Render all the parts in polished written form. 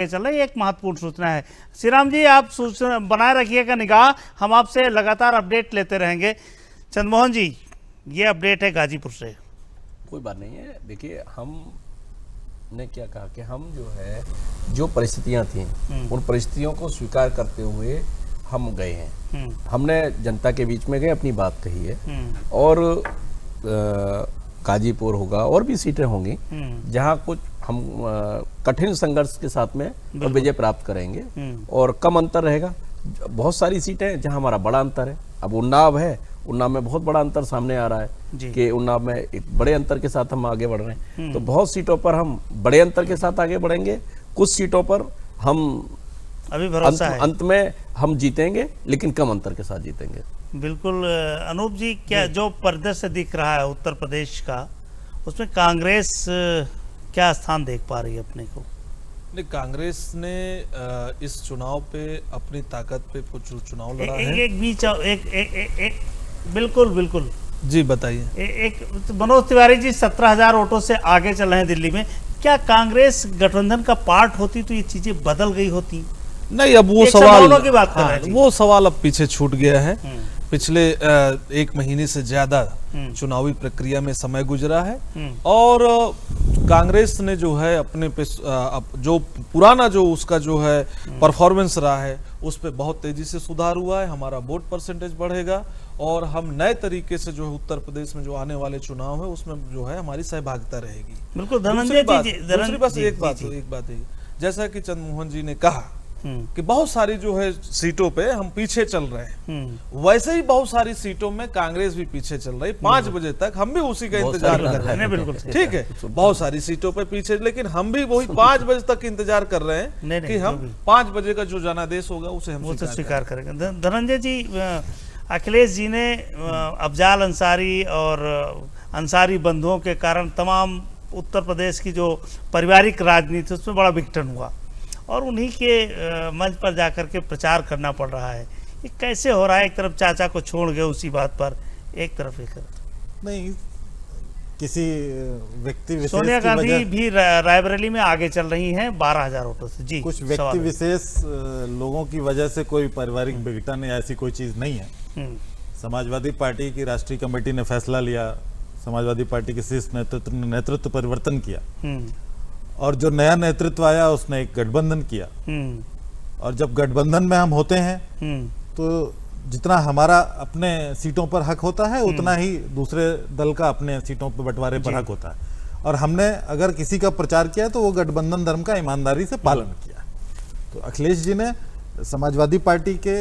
चल रहा है, एक महत्वपूर्ण सूचना है। श्री राम जी, आप सूचना बनाए रखिएगा निगाह, हम आपसे लगातार अपडेट लेते रहेंगे। चंद्रमोहन जी, ये अपडेट है गाजीपुर से। कोई बात नहीं है। देखिए, हमने क्या कहा कि हम जो है जो परिस्थितियां थी उन परिस्थितियों को स्वीकार करते हुए हम गए हैं। हमने जनता के बीच में गए, अपनी बात कही है और गाजीपुर होगा और भी सीटें होंगी जहां कुछ हम कठिन संघर्ष के साथ में विजय प्राप्त करेंगे और कम अंतर रहेगा। बहुत सारी सीटें हैं जहां हमारा बड़ा अंतर है। अब उन्नाव है, उन्नाव में बहुत बड़ा अंतर सामने आ रहा है कि उन्नाव में एक बड़े अंतर के साथ हम आगे बढ़ रहे हैं। तो बहुत सीटों पर हम बड़े अंतर के साथ आगे बढ़ेंगे, कुछ सीटों पर हम अभी भरोसा है अंत में हम जीतेंगे, लेकिन कम अंतर के साथ जीतेंगे। बिल्कुल। अनूप जी, क्या जो परिदृश्य दिख रहा है उत्तर प्रदेश का, उसमें कांग्रेस क्या स्थान देख पा रही है अपने को? नहीं, कांग्रेस ने इस चुनाव पे अपनी ताकत पे कुछ चुनाव लड़ा है। बिल्कुल बिल्कुल जी बताइए। एक मनोज तिवारी जी 17,000 वोटों से आगे चल रहे हैं दिल्ली में। क्या कांग्रेस गठबंधन का पार्ट होती तो ये चीजें बदल गई होती? नहीं, अब वो सवाल की बात कर रहे हैं। वो सवाल अब पीछे छूट गया है। पिछले 1 महीने से ज्यादा चुनावी प्रक्रिया में समय गुजरा है और कांग्रेस ने जो है अपने पे जो पुराना जो उसका जो है परफॉर्मेंस रहा है उस पे बहुत तेजी से सुधार हुआ है। हमारा वोट परसेंटेज बढ़ेगा और हम नए तरीके से जो है उत्तर प्रदेश में जो आने वाले चुनाव है उसमें जो है हमारी सहभागिता रहेगी। बिल्कुल। धनंजय जी, दूसरी बात एक बात है, जैसा कि चंद्रमोहन जी ने कहा कि बहुत सारी जो है सीटों पे हम पीछे चल रहे हैं, वैसे ही बहुत सारी सीटों में कांग्रेस भी पीछे चल रही। 5 बजे तक हम भी उसी का इंतजार कर रहे हैं। बिल्कुल ठीक है, बहुत सारी सीटों पे पीछे, लेकिन हम भी वही 5 बजे तक इंतजार कर रहे हैं कि हम 5 बजे का जो जनादेश होगा उसे हम स्वीकार करेंगे। धनंजय जी, अखिलेश जी ने अफजाल अंसारी और अंसारी बंधुओं के कारण तमाम उत्तर प्रदेश की जो पारिवारिक राजनीति उसमें बड़ा विघटन हुआ और उन्हीं के मंच पर जाकर के प्रचार करना पड़ रहा है। ये कैसे हो रहा है? एक तरफ चाचा को छोड़ गए उसी बात पर, एक तरफ नहीं, किसी व्यक्ति विशेष सोनिया गांधी भी रायबरेली में आगे चल रही हैं 12,000 वोटों से। जी, कुछ व्यक्ति विशेष लोगों की वजह से कोई पारिवारिक विघटन या ऐसी कोई चीज नहीं है। समाजवादी पार्टी की राष्ट्रीय कमेटी ने फैसला लिया, समाजवादी पार्टी के शीर्ष नेतृत्व ने नेतृत्व परिवर्तन किया और जो नया नेतृत्व आया उसने एक गठबंधन किया। और जब गठबंधन में हम होते हैं तो जितना हमारा अपने सीटों पर हक होता है उतना ही दूसरे दल का अपने सीटों पर बंटवारे पर हक होता है। और हमने अगर किसी का प्रचार किया तो वो गठबंधन धर्म का ईमानदारी से पालन किया। तो अखिलेश जी ने समाजवादी पार्टी के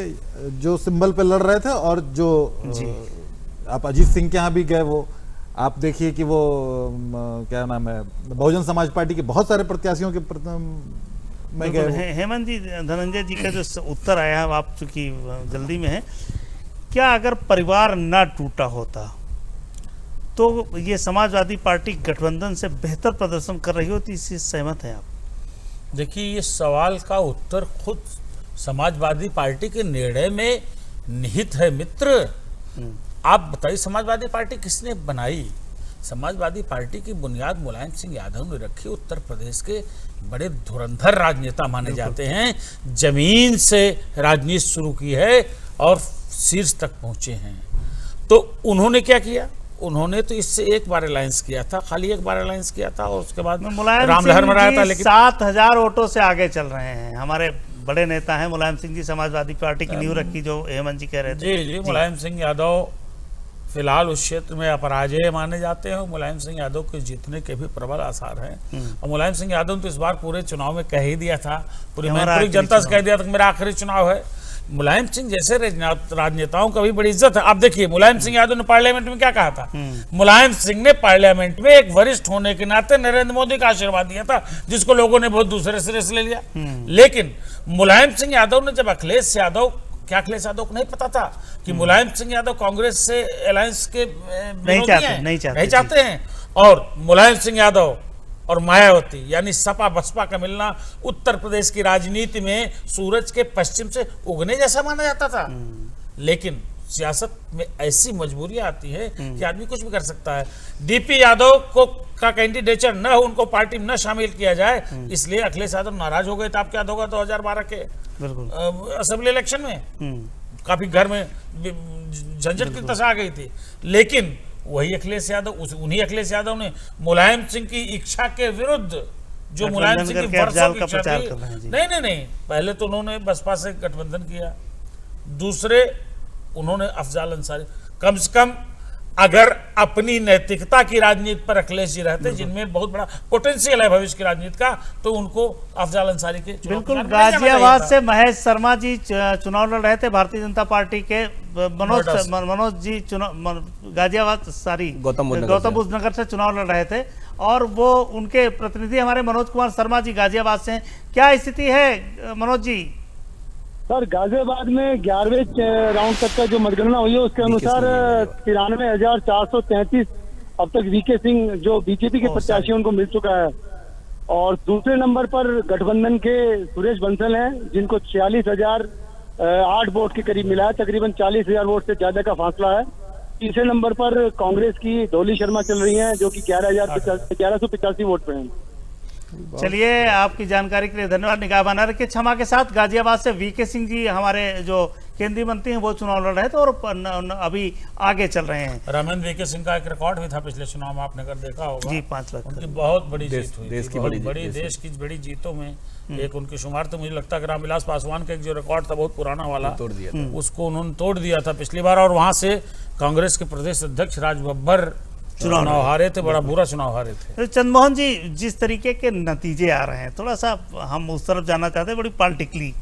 जो सिंबल पे लड़ रहे थे और जो आप अजीत सिंह के यहाँ भी गए, वो आप देखिए कि वो क्या नाम है, बहुजन समाज पार्टी के बहुत सारे प्रत्याशियों के में गए। हेमंत जी, धनंजय जी का जो उत्तर आया है, आप चूंकि जल्दी में है, क्या अगर परिवार ना टूटा होता तो ये समाजवादी पार्टी गठबंधन से बेहतर प्रदर्शन कर रही होती? इससे सहमत हैं आप? देखिए, ये सवाल का उत्तर खुद समाजवादी पार्टी के निर्णय में निहित है मित्र। आप बताइए, समाजवादी पार्टी किसने बनाई? समाजवादी पार्टी की बुनियाद मुलायम सिंह यादव ने रखी। उत्तर प्रदेश के बड़े धुरंधर राजनेता माने जाते हैं, जमीन से राजनीति शुरू की है और शीर्ष तक पहुंचे हैं। तो उन्होंने क्या किया? उन्होंने तो इससे एक बार अलायंस किया था, खाली एक बार अलायंस किया था और उसके बाद मुलायम सिंह मराया था। लेकिन 7,000 वोटों से आगे चल रहे हैं। हमारे बड़े नेता हैं मुलायम सिंह जी, समाजवादी पार्टी की नींव रखी, जो हेमंत जी कह रहे थे। जी, मुलायम सिंह यादव फिलहाल उस क्षेत्र में अपराजय माने जाते हैं। मुलायम सिंह यादव के जीतने के भी प्रबल आसार हैं और मुलायम सिंह यादव ने तो इस बार पूरे चुनाव में कह ही दिया था, पूरी मैत्री जनता से कह दिया था कि मेरा आखिरी चुनाव है। मुलायम सिंह जैसे राजनेताओं का भी बड़ी इज्जत है। आप देखिए, मुलायम सिंह यादव ने पार्लियामेंट में क्या कहा था? मुलायम सिंह ने पार्लियामेंट में एक वरिष्ठ होने के नाते नरेंद्र मोदी का आशीर्वाद दिया था, जिसको लोगों ने बहुत दूसरे सिरे से ले लिया। लेकिन मुलायम सिंह यादव ने जब अखिलेश यादव को नहीं पता था कि मुलायम सिंह यादव कांग्रेस से अलायंस के नहीं चाहते हैं और मुलायम सिंह यादव और मायावती यानी सपा बसपा का मिलना उत्तर प्रदेश की राजनीति में सूरज के पश्चिम से उगने जैसा माना जाता था। लेकिन सियासत में ऐसी मजबूरियां आती है कि आदमी कुछ भी कर सकता है। डीपी यादव को का कैंडिडेचर न हो, उनको पार्टी में न शामिल किया जाए, इसलिए अखिलेश यादव नाराज हो गए थे। आप क्या होगा 2012 के बिल्कुल असेंबली इलेक्शन में काफी घर में झंझट की दशा आ गई थी। लेकिन वही अखिलेश यादव, उन्हीं अखिलेश यादव ने मुलायम सिंह की इच्छा के विरुद्ध, जो मुलायम सिंह की वर्षों की इच्छा थी, नहीं, पहले तो उन्होंने बसपा से गठबंधन किया, दूसरे उन्होंने अफजाल अंसारी, कम से कम अगर अपनी नैतिकता की राजनीति पर अखिलेश जी रहते, जिनमें बहुत बड़ा पोटेंशियल है भविष्य की राजनीति का, तो उनको अफजाल अंसारी के बिल्कुल। गाजियाबाद से महेश शर्मा जी चुनाव लड़ रहे थे, भारतीय जनता पार्टी के मनोज जी गौतम बुद्ध नगर से चुनाव लड़ रहे थे, और वो उनके प्रतिनिधि हमारे मनोज कुमार शर्मा जी गाजियाबाद से हैं। क्या स्थिति है मनोज जी? सर, गाजियाबाद में 11वें राउंड तक का जो मतगणना हुई है उसके अनुसार 93,433 अब तक वीके सिंह जो बीजेपी के प्रत्याशी उनको मिल चुका है। और दूसरे नंबर पर गठबंधन के सुरेश बंसल हैं, जिनको 46,008 वोट के करीब मिला है, तकरीबन 40,000 वोट से ज्यादा का फासला है। तीसरे नंबर पर कांग्रेस की डोली शर्मा चल रही हैं, जो कि 1185 वोट पे हैं। चलिए, आपकी जानकारी के लिए धन्यवाद। निगाह बना रखिए। क्षमा के साथ गाजियाबाद से वीके सिंह जी हमारे जो केंद्रीय मंत्री हैं वो चुनाव लड़ रहे थे और अभी आगे चल रहे हैं। रामेंद्र वीके सिंह का एक रिकॉर्ड भी था पिछले चुनाव में, आपने अगर देखा होगा जी, 5 लाख उनकी बहुत बड़ी जीत हुई, देश की बड़ी जीतों में एक उनकी शुमार। तो मुझे लगता है रामविलास पासवान का एक जो रिकॉर्ड था बहुत पुराना वाला, तोड़ दिया था, उसको उन्होंने तोड़ दिया था पिछली बार। और वहां से कांग्रेस के प्रदेश अध्यक्ष राज बब्बर चुनाव हारे थे, बड़ा बुरा चुनाव हारे थे। तो चंद्रमोहन जी, जिस तरीके के नतीजे आ रहे हैं, थोड़ा सा हम उस तरफ जाना चाहते हैं, बड़ी पॉलिटिकली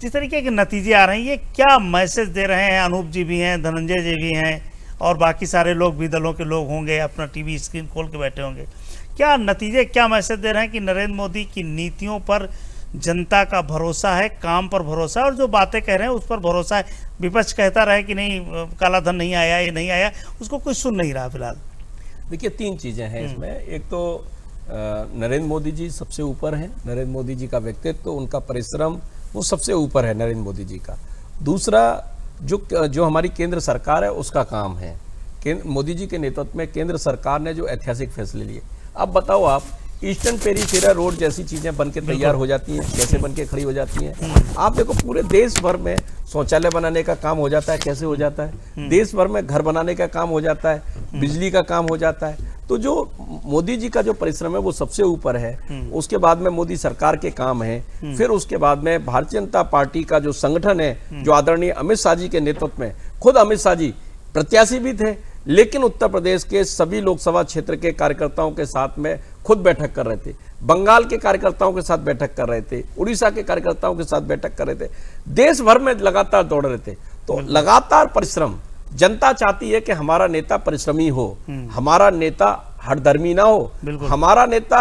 जिस तरीके के नतीजे आ रहे हैं, ये क्या मैसेज दे रहे हैं? अनूप जी भी हैं, धनंजय जी भी हैं, और बाकी सारे लोग भी दलों के लोग होंगे, अपना टीवी स्क्रीन खोल के बैठे होंगे। क्या नतीजे, क्या मैसेज दे रहे हैं कि नरेंद्र मोदी की नीतियों पर जनता का भरोसा है, काम पर भरोसा है, और जो बातें कह रहे हैं उस पर भरोसा है? विपक्ष कहता रहे कि नहीं काला धन नहीं आया, ये नहीं आया, उसको कोई सुन नहीं रहा फिलहाल। देखिए, 3 चीजें हैं इसमें। एक तो नरेंद्र मोदी जी सबसे ऊपर हैं, नरेंद्र मोदी जी का व्यक्तित्व, उनका परिश्रम वो सबसे ऊपर है नरेंद्र मोदी जी का। दूसरा, जो हमारी केंद्र सरकार है उसका काम है। मोदी जी के नेतृत्व में केंद्र सरकार ने जो ऐतिहासिक फैसले लिए। अब बताओ आप, ईस्टर्न पेरीफेरा रोड जैसी चीजें बनके तैयार हो जाती हैं, कैसे बनके खड़ी हो जाती हैं। आप देखो, पूरे देश भर में शौचालय बनाने का काम हो जाता है, कैसे हो जाता है। देश भर में घर बनाने का काम हो जाता है, बिजली का काम हो जाता है। तो जो मोदी जी का जो परिश्रम है वो सबसे ऊपर है। उसके बाद में मोदी सरकार के काम है, फिर उसके बाद में भारतीय जनता पार्टी का जो संगठन है, जो आदरणीय अमित शाह जी के नेतृत्व में, खुद अमित शाह जी प्रत्याशी भी थे, लेकिन उत्तर प्रदेश के सभी लोकसभा क्षेत्र के कार्यकर्ताओं के साथ में खुद बैठक कर रहे थे, बंगाल के कार्यकर्ताओं के साथ बैठक कर रहे थे, उड़ीसा के कार्यकर्ताओं के साथ बैठक कर रहे थे, देश भर में लगातार दौड़ रहे थे। तो लगातार परिश्रम, जनता चाहती है कि हमारा नेता परिश्रमी हो, हमारा नेता हठधर्मी ना हो, हमारा नेता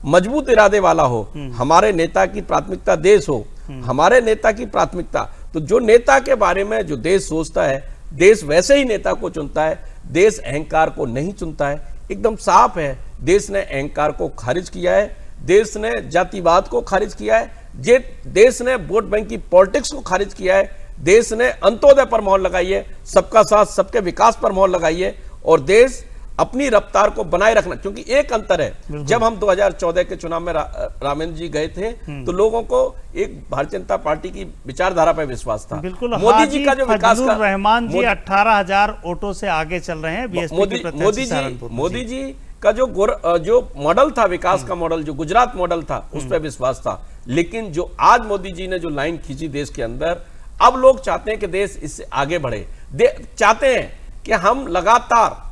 मजबूत इरादे वाला हो, हमारे नेता की प्राथमिकता देश हो, हमारे नेता की प्राथमिकता। तो जो नेता के बारे में जो देश सोचता है, देश वैसे ही नेता को चुनता है, देश अहंकार को नहीं चुनता है। एकदम साफ है, देश ने अहंकार को खारिज किया है, देश ने जातिवाद को खारिज किया है, देश ने वोट बैंक की पॉलिटिक्स को खारिज किया है, देश ने अंत्योदय पर मोहर लगाई है, सबका साथ सबके विकास पर मोहर लगाई है, और देश अपनी रफ्तार को बनाए रखना। क्योंकि एक अंतर है, जब हम 2014 के चुनाव में रामेंद्र जी गए थे तो लोगों को एक भारतीय जनता पार्टी की विचारधारा पर विश्वास था। मोदी जी का जो विकास का, रहमान जी 18,000 वोटों से आगे चल रहे हैं बीएसपी के प्रत्याशी। मोदी जी का जो मॉडल था, विकास का मॉडल, जो गुजरात मॉडल था, उस पर विश्वास था। लेकिन जो आज मोदी जी ने जो लाइन खींची देश के अंदर, अब लोग चाहते हैं कि देश इससे आगे बढ़े, चाहते हैं कि हम लगातार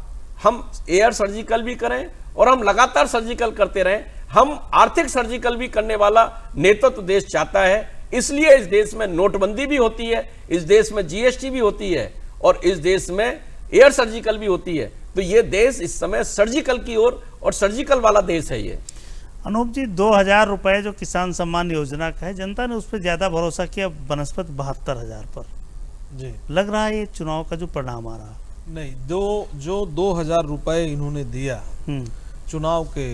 एयर सर्जिकल भी करें और हम लगातार सर्जिकल करते रहें। हम आर्थिक सर्जिकल भी करने वाला नेतृत्व देश चाहता है। इसलिए इस देश में नोटबंदी भी होती है, इस देश में जीएसटी भी होती है, और इस देश में एयर सर्जिकल भी होती है। तो ये देश इस समय सर्जिकल की ओर और सर्जिकल वाला देश है ये। अनूप जी, 2,000 रुपए जो किसान सम्मान योजना का है, जनता ने उस पर ज्यादा भरोसा किया बनस्पत 72,000 पर। जी, लग रहा है ये चुनाव का जो परिणाम आ रहा नहीं, जो 2,000 रुपए इन्होंने दिया चुनाव के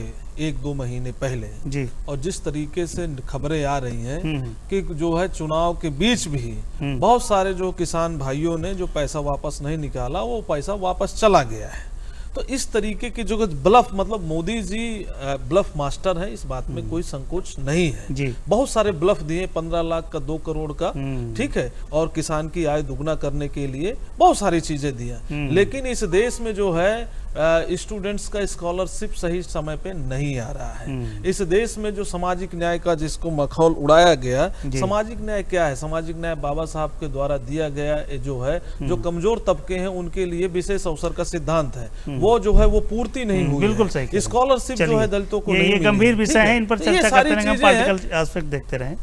1-2 महीने पहले जी, और जिस तरीके से खबरें आ रही हैं कि जो है चुनाव के बीच भी बहुत सारे जो किसान भाइयों ने जो पैसा वापस नहीं निकाला, वो पैसा वापस चला गया है। तो इस तरीके की जो ब्लफ, मतलब मोदी जी ब्लफ मास्टर है, इस बात में कोई संकोच नहीं है जी। बहुत सारे ब्लफ दिए, 15 लाख का 2 करोड़ का, ठीक है, और किसान की आय दुगना करने के लिए बहुत सारी चीजें दिया। लेकिन इस देश में जो है स्टूडेंट्स का स्कॉलरशिप सही समय पे नहीं आ रहा है। इस देश में जो सामाजिक न्याय का जिसको मखौल उड़ाया गया, सामाजिक न्याय क्या है? सामाजिक न्याय बाबा साहब के द्वारा दिया गया जो है, जो कमजोर तबके हैं उनके लिए विशेष अवसर का सिद्धांत है, वो जो है वो पूर्ति नहीं हुई। बिल्कुल सही। स्कॉलरशिप जो है दलितों को नहीं ये मिली गंभीर है, विषय ठीक है, इन पर तो ये चर्चा सारी करते रहेंगे, चीजें हैं। पॉलिटिकल एस्पेक्ट देखते रहें।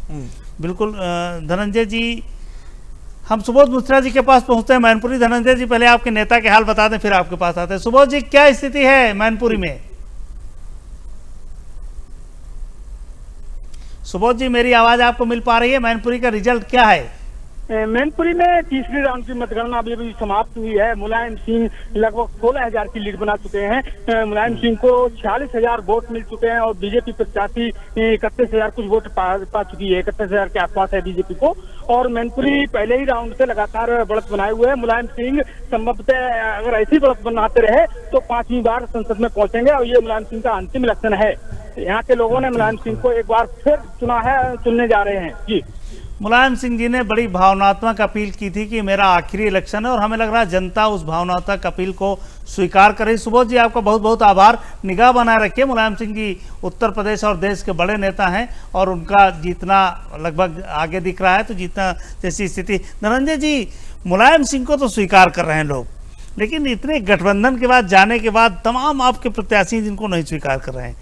बिल्कुल। धनंजय जी, हम सुबोध मिश्रा जी के पास पहुंचते हैं मैनपुरी। धनंजय जी, पहले आपके नेता के हाल बता दें, फिर आपके पास आते हैं। सुबोध जी, क्या स्थिति है मैनपुरी में? सुबोध जी, मेरी आवाज आपको मिल पा रही है? मैनपुरी का रिजल्ट क्या है? मैनपुरी में तीसरी राउंड की मतगणना अभी समाप्त हुई है। मुलायम सिंह लगभग 16,000 की लीड बना चुके हैं। मुलायम सिंह को 46,000 वोट मिल चुके हैं और बीजेपी प्रत्याशी 31,000 कुछ वोट पा चुकी है। 31,000 के आसपास है बीजेपी को। और मैनपुरी पहले ही राउंड से लगातार बढ़त बनाए हुए है। मुलायम सिंह संभवतः अगर ऐसी बढ़त बनाते रहे तो 5वीं बार संसद में पहुंचेंगे और ये मुलायम सिंह का अंतिम इलेक्शन है। यहाँ के लोगों ने मुलायम सिंह को एक बार फिर चुना है, चुनने जा रहे हैं। जी, मुलायम सिंह जी ने बड़ी भावनात्मक अपील की थी कि मेरा आखिरी इलेक्शन है, और हमें लग रहा है जनता उस भावनात्मक अपील को स्वीकार करे। सुबोध जी, आपका बहुत बहुत आभार। निगाह बनाए रखिए। मुलायम सिंह जी उत्तर प्रदेश और देश के बड़े नेता हैं और उनका जीतना लगभग आगे दिख रहा है, तो जीतना जैसी स्थिति। धनंजय जी, मुलायम सिंह को तो स्वीकार कर रहे हैं लोग, लेकिन इतने गठबंधन के बाद जाने के बाद तमाम आपके प्रत्याशी जिनको नहीं स्वीकार कर रहे हैं,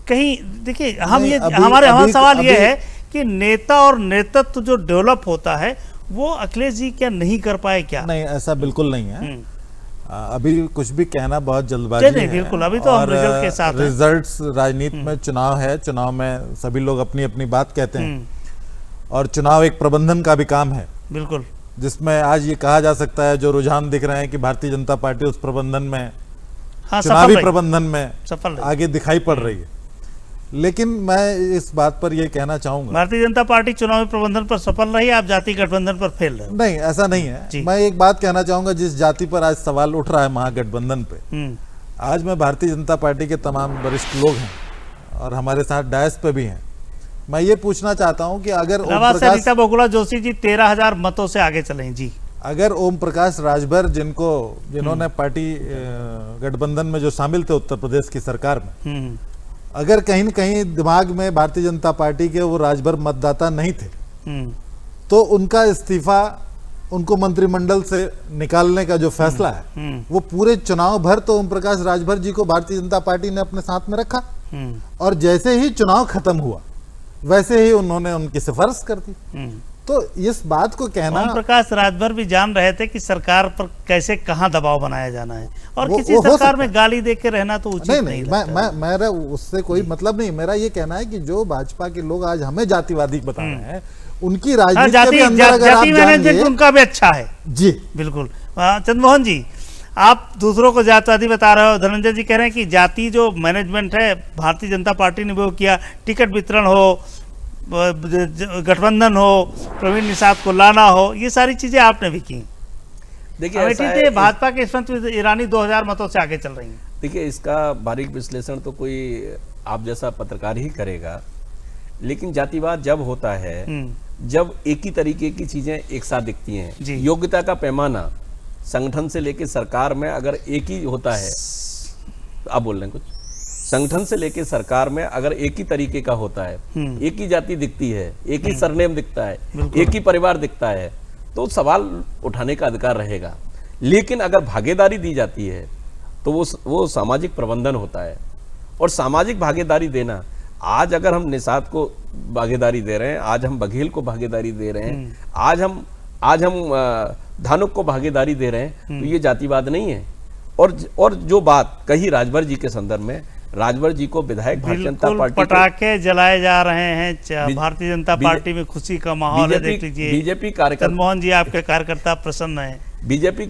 कहीं देखिए हमारा सवाल ये है कि नेता और नेतृत्व जो डेवलप होता है वो अखिलेश जी क्या नहीं कर पाए क्या? नहीं, ऐसा बिल्कुल नहीं है। अभी कुछ भी कहना बहुत जल्दबाजी नहीं, है। बिल्कुल, अभी तो हम रिजल्ट के साथ हैं। रिजल्ट्स, राजनीति में चुनाव है, चुनाव में सभी लोग अपनी अपनी बात कहते हैं, और चुनाव एक प्रबंधन का भी काम है। बिल्कुल, जिसमें आज ये कहा जा सकता है, जो रुझान दिख रहे हैं कि भारतीय जनता पार्टी उस प्रबंधन में, चुनावी प्रबंधन में सफल आगे दिखाई पड़ रही है। लेकिन मैं इस बात पर यह कहना चाहूंगा, भारतीय जनता पार्टी चुनावी प्रबंधन पर सफल रही, आप जाति गठबंधन पर फेल रहे। नहीं, ऐसा नहीं है। मैं एक बात कहना चाहूंगा, जिस जाति पर आज सवाल उठ रहा है महागठबंधन पे, आज मैं भारतीय जनता पार्टी के तमाम वरिष्ठ लोग हैं और हमारे साथ डायस पे भी हैं, मैं ये पूछना चाहता हूं कि अगर रीता बहुगुणा जोशी जी 13,000 मतों से आगे चले जी, अगर ओम प्रकाश राजभर जिन्होंने पार्टी गठबंधन में जो शामिल थे उत्तर प्रदेश की सरकार में, अगर कहीं न कहीं दिमाग में भारतीय जनता पार्टी के वो राजभर मतदाता नहीं थे, तो उनका इस्तीफा, उनको मंत्रिमंडल से निकालने का जो फैसला है, वो पूरे चुनाव भर तो ओम प्रकाश राजभर जी को भारतीय जनता पार्टी ने अपने साथ में रखा, और जैसे ही चुनाव खत्म हुआ वैसे ही उन्होंने उनकी सिफारिश कर दी। तो इस बात को कहना, ओम प्रकाश राजभर भी जान रहे थे कि सरकार पर कैसे कहां दबाव बनाया जाना है, और किसी सरकार में गाली दे के रहना तो उचित नहीं लगता। मेरा उससे कोई मतलब नहीं। मेरा ये कहना है कि जो भाजपा के लोग आज हमें जातिवादी बता रहे हैं, उनकी राजनीति के अंदर अगर आप जाएंगे, उनका भी अच्छा है। जी बिल्कुल। चंद्रमोहन जी, आप दूसरों को जातिवादी बता रहे हो, धनंजय जी कह रहे हैं कि जाति जो मैनेजमेंट है भारतीय जनता पार्टी ने वो किया, टिकट वितरण हो, गठबंधन हो, प्रवीण निषाद को लाना हो, ये सारी चीजें आपने भी की। देखिए भाजपा के स्मृति ईरानी 2000 मतों से आगे चल रही हैं। देखिए, इसका बारीक विश्लेषण तो कोई आप जैसा पत्रकार ही करेगा, लेकिन जातिवाद जब होता है जब एक ही तरीके की चीजें एक साथ दिखती हैं। योग्यता का पैमाना संगठन से लेकर सरकार में अगर एक ही होता है, आप बोल रहे हैं कुछ, संगठन से लेकर सरकार में अगर एक ही तरीके का होता है, एक ही जाति दिखती है, एक ही सरनेम दिखता है, एक ही परिवार दिखता है, तो सवाल उठाने का अधिकार रहेगा। लेकिन अगर भागीदारी दी जाती है तो वो सामाजिक प्रबंधन होता है। और सामाजिक भागीदारी देना, आज अगर हम निषाद को भागीदारी दे रहे हैं, आज हम बघेल को भागीदारी दे रहे हैं, आज हम धानुक को भागीदारी दे रहे हैं, तो ये जातिवाद नहीं है। और जो बात कही राजभर जी के संदर्भ में, राजभर जी को विधायक भारतीय जनता पार्टी, पटाखे जलाए जा रहे हैं, भारतीय जनता पार्टी में खुशी का माहौल है। देख लीजिए, बीजेपी कार्यकर्ता, चंद्रमोहन जी आपके कार्यकर्ता प्रसन्न है। बीजेपी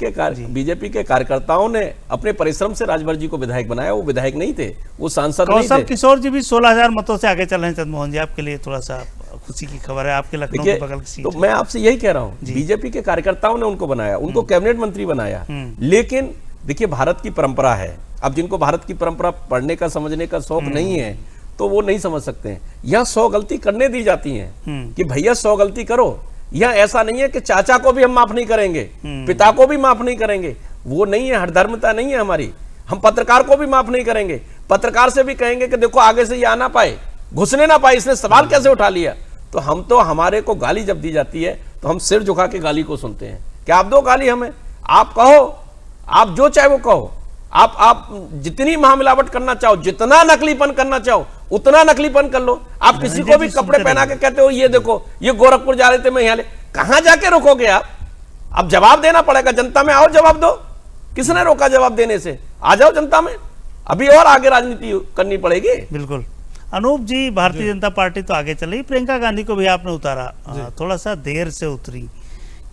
के कार्यकर्ताओं ने अपने परिश्रम से राजभर जी को विधायक बनाया। वो विधायक नहीं थे, वो सांसद नहीं थे। कौशल किशोर जी भी 16,000 मतों से आगे चल रहे हैं। चंद्रमोहन जी, आपके लिए थोड़ा सा खुशी की खबर है, आपके लखनऊ के बगल की सीट। तो मैं आपसे यही कह रहा हूँ, बीजेपी के कार्यकर्ताओं ने उनको बनाया, उनको कैबिनेट मंत्री बनाया, लेकिन देखिए भारत की परंपरा है, अब जिनको भारत की परंपरा पढ़ने का समझने का शौक नहीं है तो वो नहीं समझ सकते हैं। यहाँ 100 गलती करने दी जाती हैं कि भैया 100 गलती करो। यहाँ ऐसा नहीं है कि चाचा को भी हम माफ नहीं करेंगे, पिता को भी माफ नहीं करेंगे, वो नहीं है, हठधर्मता नहीं है हमारी। हम पत्रकार को भी माफ नहीं करेंगे, पत्रकार से भी कहेंगे कि देखो आगे से ये आ ना पाए, घुसने ना पाए, इसने सवाल कैसे उठा लिया। तो हम तो, हमारे को गाली जब दी जाती है तो हम सिर झुका के गाली को सुनते हैं। क्या आप दो गाली हमें, आप कहो, आप जो चाहे वो कहो, आप जितनी महामिलावट करना चाहो, जितना नकलीपन करना चाहो उतना नकलीपन कर लो। आप किसी को भी कपड़े पहना के कहते हो ये देखो ये गोरखपुर जा रहे थे मैं यहाँ ले, कहां जाके रोकोगे आप? अब जवाब देना पड़ेगा जनता में, आओ जवाब दो। किसने रोका जवाब देने से? आ जाओ जनता में, अभी और आगे राजनीति करनी पड़ेगी। बिल्कुल। अनूप जी, भारतीय जनता पार्टी तो आगे चल रही, प्रियंका गांधी को भी आपने उतारा, थोड़ा सा देर से उतरी,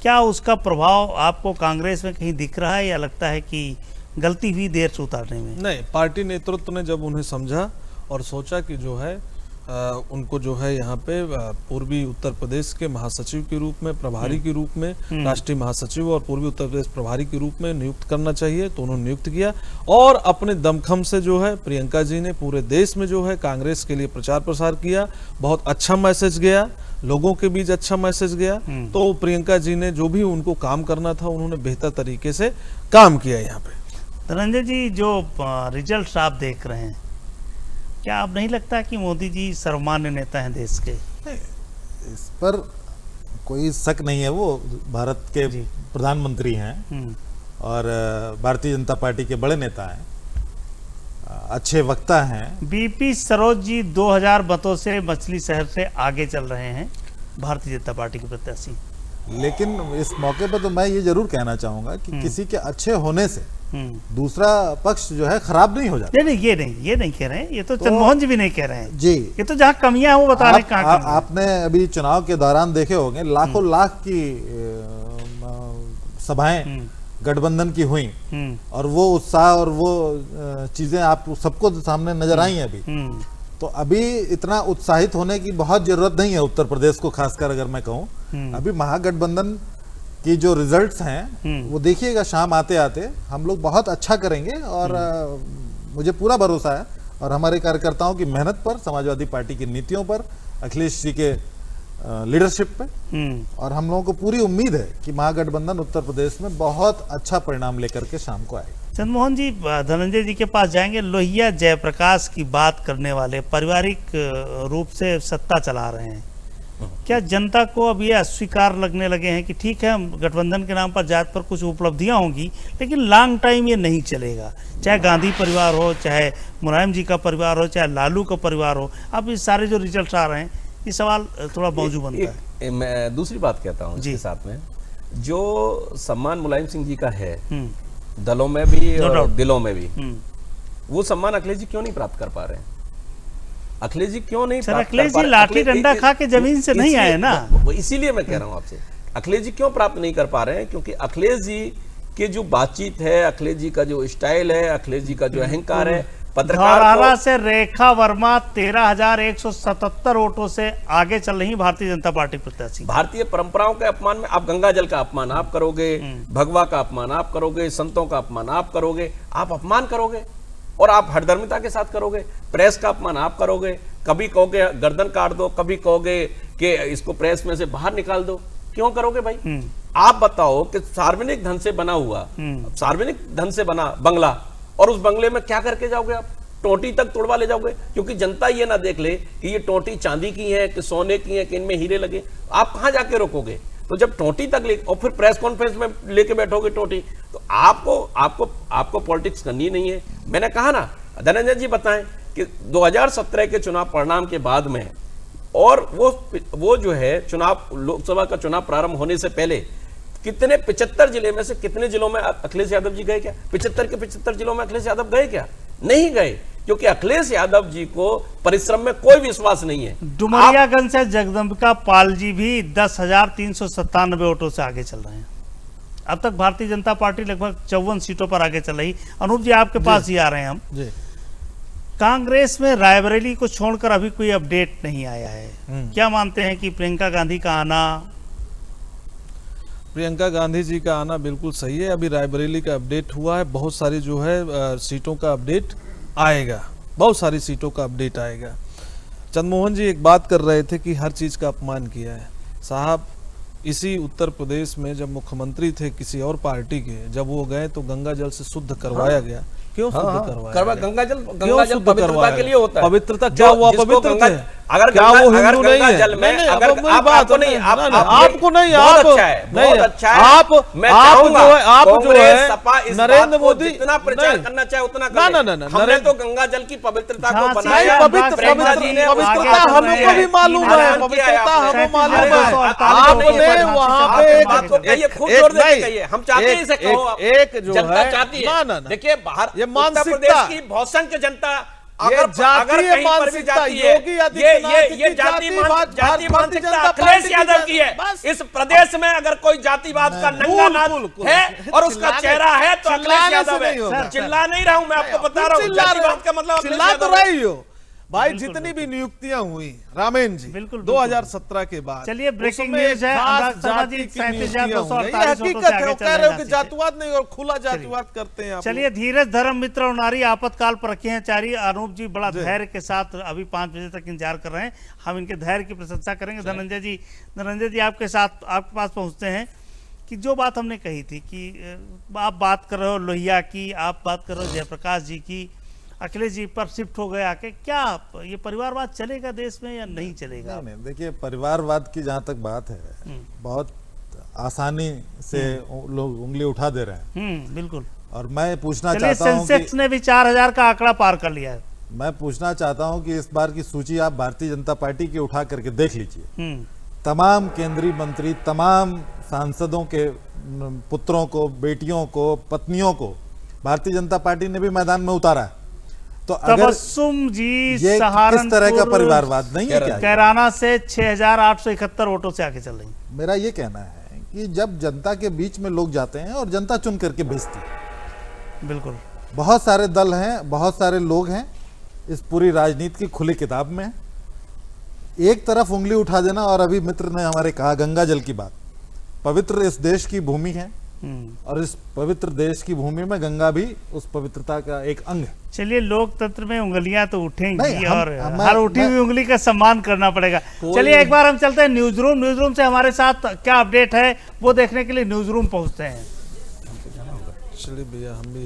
क्या उसका प्रभाव आपको कांग्रेस में कहीं दिख रहा है या लगता है कि गलती हुई देर से उतारने में? नहीं, पार्टी नेतृत्व ने जब उन्हें समझा और सोचा कि जो है उनको जो है यहाँ पे पूर्वी उत्तर प्रदेश के महासचिव के रूप में, प्रभारी के रूप में, राष्ट्रीय महासचिव और पूर्वी उत्तर प्रदेश प्रभारी के रूप में नियुक्त करना चाहिए, तो उन्होंने नियुक्त किया। और अपने दमखम से जो है प्रियंका जी ने पूरे देश में जो है कांग्रेस के लिए प्रचार प्रसार किया। बहुत अच्छा मैसेज गया, लोगों के बीच अच्छा मैसेज गया। तो प्रियंका जी ने जो भी उनको काम करना था उन्होंने बेहतर तरीके से काम किया। यहाँ पे धनंजय जी, जो रिजल्ट आप देख रहे हैं, क्या आप नहीं लगता कि मोदी जी सर्वमान्य नेता हैं देश के? इस पर कोई शक नहीं है, वो भारत के प्रधानमंत्री हैं और भारतीय जनता पार्टी के बड़े नेता हैं, अच्छे वक्ता हैं। बीपी सरोज जी 2000 मतों से मछली शहर से आगे चल रहे हैं, भारतीय जनता पार्टी के प्रत्याशी। लेकिन इस मौके पर तो मैं ये जरूर कहना चाहूंगा कि किसी के अच्छे होने से दूसरा पक्ष जो है खराब नहीं हो जाता। नहीं, ये नहीं कह रहे हैं, ये तो चंद्रमोहन जी भी नहीं कह रहे हैं जी। ये तो जहाँ कमियां हैं वो बता रहे हैं कहाँ कमियां हैं। आपने अभी चुनाव के दौरान देखे होंगे लाखों लाख की सभाएं गठबंधन की हुई और वो उत्साह और वो चीजें आप सबको सामने नजर आई हैं अभी। तो अभी इतना उत्साहित होने की बहुत जरूरत नहीं है उत्तर प्रदेश को, खासकर अगर मैं कहूँ। अभी महागठबंधन की जो रिजल्ट्स हैं वो देखिएगा, शाम आते आते हम लोग बहुत अच्छा करेंगे और मुझे पूरा भरोसा है और हमारे कार्यकर्ताओं की मेहनत पर, समाजवादी पार्टी की नीतियों पर, अखिलेश जी के लीडरशिप पे, और हम लोगों को पूरी उम्मीद है कि महागठबंधन उत्तर प्रदेश में बहुत अच्छा परिणाम लेकर के शाम को आएगा। चंद्रमोहन जी, धनंजय जी के पास जाएंगे। लोहिया जयप्रकाश की बात करने वाले पारिवारिक रूप से सत्ता चला रहे हैं, क्या जनता को अब ये अस्वीकार लगने लगे हैं कि ठीक है गठबंधन के नाम पर जात पर कुछ उपलब्धियां होंगी लेकिन लॉन्ग टाइम ये नहीं चलेगा? चाहे गांधी परिवार हो, चाहे मुलायम जी का परिवार हो, चाहे लालू का परिवार हो, अब ये सारे जो रिजल्ट आ रहे हैं, ये सवाल थोड़ा मौजूद बनता है। मैं दूसरी बात कहता हूँ इसके साथ में, जो सम्मान मुलायम सिंह जी का है दलों में भी और दिलों में भी, वो सम्मान अखिलेश जी क्यों नहीं प्राप्त कर पा रहे हैं? अखिलेश जी क्यों नहीं प्राप्त कर पा रहे? अखिलेश जी लाठी डंडा खा के जमीन से नहीं आए ना, इसीलिए मैं कह रहा हूं आपसे, अखिलेश जी क्यों प्राप्त नहीं कर पा रहे हैं? क्योंकि अखिलेश जी की जो बातचीत है, अखिलेश जी का जो स्टाइल है, अखिलेश जी का जो अहंकार है, धौरहरा से रेखा वर्मा 13,177 वोटों से आगे चल रही भारतीय जनता पार्टी प्रत्याशी। भारतीय परंपराओं के अपमान में आप गंगा जल का अपमान आप करोगे, भगवा का अपमान आप करोगे, संतों का अपमान आप करोगे, आप अपमान करोगे और आप हठधर्मिता के साथ करोगे, प्रेस का अपमान आप करोगे, कभी कहोगे गर्दन काट दो, कभी कहोगे कि इसको प्रेस में से बाहर निकाल दो। क्यों करोगे भाई? आप बताओ कि सार्वजनिक धन से बना हुआ, सार्वजनिक धन से बना बंगला, और उस बंगले में क्या करके जाओगे आप? टोटी तक तोड़वा ले जाओगे? क्योंकि जनता ये ना देख ले कि ये टोटी चांदी की है कि सोने की है कि इनमें हीरे लगे, आप कहां जाके रोकोगे? तो जब टोटी तक ले और फिर प्रेस कॉन्फ्रेंस में लेके बैठोगे टोटी, तो आपको पॉलिटिक्स करनी नहीं है। मैंने कहा ना, धनंजय जी बताएं कि 2017 के चुनाव परिणाम के बाद में और वो जो है चुनाव, लोकसभा का चुनाव प्रारंभ होने से पहले कितने 75 जिले में से कितने जिलों में अखिलेश यादव जी गए क्या? 75 के 75 जिलों में अखिलेश यादव गए क्या? नहीं गए, क्योंकि अखिलेश यादव जी को परिश्रम में कोई विश्वास नहीं है। डुमरियागंज से जगदम्बिका पाल जी भी 10,397 वोटों से आगे चल रहे हैं। अब तक भारतीय जनता पार्टी लगभग 54 सीटों पर आगे चल रही। अनूप जी, आपके पास ही आ रहे हैं हम जी। कांग्रेस में रायबरेली को छोड़कर अभी कोई अपडेट नहीं आया है, क्या मानते हैं कि प्रियंका गांधी का आना? प्रियंका गांधी जी का आना बिल्कुल सही है। अभी रायबरेली का अपडेट हुआ है, बहुत सारी जो है सीटों का अपडेट आएगा, बहुत सारी सीटों का अपडेट आएगा। चंद्रमोहन जी एक बात कर रहे थे कि हर चीज़ का अपमान किया है। साहब, इसी उत्तर प्रदेश में जब मुख्यमंत्री थे किसी और पार्टी के, जब वो गए तो गंगा जल से शुद्ध करवाया गया। क्यों शुद्ध करवाया? गंगा जल पवित्रता के लिए होता है। पवित्रता क्या हुआ? पवित्र थे? अगर क्या वो हिंदू नहीं है? जल में अगर आपको नहीं, आपको नहीं, बहुत अच्छा है, बहुत अच्छा है। आप जो है सपा इस नरेंद्र मोदी जितना प्रचार करना चाहे उतना ना हमने तो गंगा जल की पवित्रता को बनाया। पवित्रता हमको भी मालूम है, पवित्रता हमको मालूम है। आपने वहाँ पे खूब जोर देके कहिए, हम चाहते हैं इसे कहो, एक जो जनता है चाहती है। देखिए बाहर ये उत्तर मानसिकता, प्रदेश की बहुसंख्य जनता ये जातीय मानसिकता, योगी आदित्यनाथ की जाति मानसिकता अखिलेश यादव की है। इस प्रदेश में अगर कोई जातिवाद का नंगा नाच है और उसका चेहरा है तो अखिलेश यादव है। चिल्ला नहीं रहा हूं मैं, आपको बता रहा हूं जातिवाद का मतलब चिल्ला तो रही हो भाई। जितनी भी नियुक्तियां हुई रामेन जी बिल्कुल 2017 के बाद, चलिए ब्रेकिंग उसमें न्यूज है। खास अनुराग शर्मा जी जाति की 37,248 ये हकीकत है। वो कह रहे हो कि जातिवाद नहीं और खुला जातिवाद करते हैं आप चलिए लोग। धीरज, धर्म, मित्र और नारी आपातकाल पर रखे हैं चारी। अनूप जी बड़ा धैर्य के साथ अभी 5 बजे तक इंतजार कर रहे हैं, हम इनके धैर्य की प्रशंसा करेंगे। धनंजय जी आपके साथ आपके पास पहुंचते हैं कि जो बात हमने कही थी कि आप बात कर रहे हो लोहिया की, आप बात कर रहे हो जयप्रकाश जी की, अखिलेश जी पर शिफ्ट हो गए आके, क्या ये परिवारवाद चलेगा देश में या नहीं चलेगा? नहीं, देखिए परिवारवाद की जहाँ तक बात है, बहुत आसानी से लोग उंगली उठा दे रहे हैं। बिल्कुल। और मैं पूछना चाहता हूँ सेंसेक्स ने भी 4,000 का आंकड़ा पार कर लिया है। मैं पूछना चाहता हूँ कि इस बार की सूची आप भारतीय जनता पार्टी की उठा करके देख लीजिए। तमाम केंद्रीय मंत्री, तमाम सांसदों के पुत्रों को, बेटियों को, पत्नियों को भारतीय जनता पार्टी ने भी मैदान में उतारा है। तो तबस्सुम जी ये किस तरह का परिवारवाद नहीं है क्या? कैराना से 6,871 वोटों से आगे चल रही। मेरा ये कहना है कि जब जनता के बीच में लोग जाते हैं और जनता चुन करके भेजती है। बिल्कुल। बहुत सारे दल हैं, बहुत सारे लोग हैं, इस पूरी राजनीति की खुली किताब में एक तरफ उंगली उठा देना। और अभी मित्र ने हमारे कहा गंगा जल की बात, पवित्र इस देश की भूमि है और इस पवित्र देश की भूमि में गंगा भी उस पवित्रता का एक अंग है। चलिए, लोकतंत्र में उंगलियां तो उठेंगी और हर उठी हुई उंगली का सम्मान करना पड़ेगा। चलिए एक बार हम चलते हैं न्यूज रूम से हमारे साथ क्या अपडेट है वो देखने के लिए न्यूज रूम पहुंचते हैं। चलिए भैया, हम भी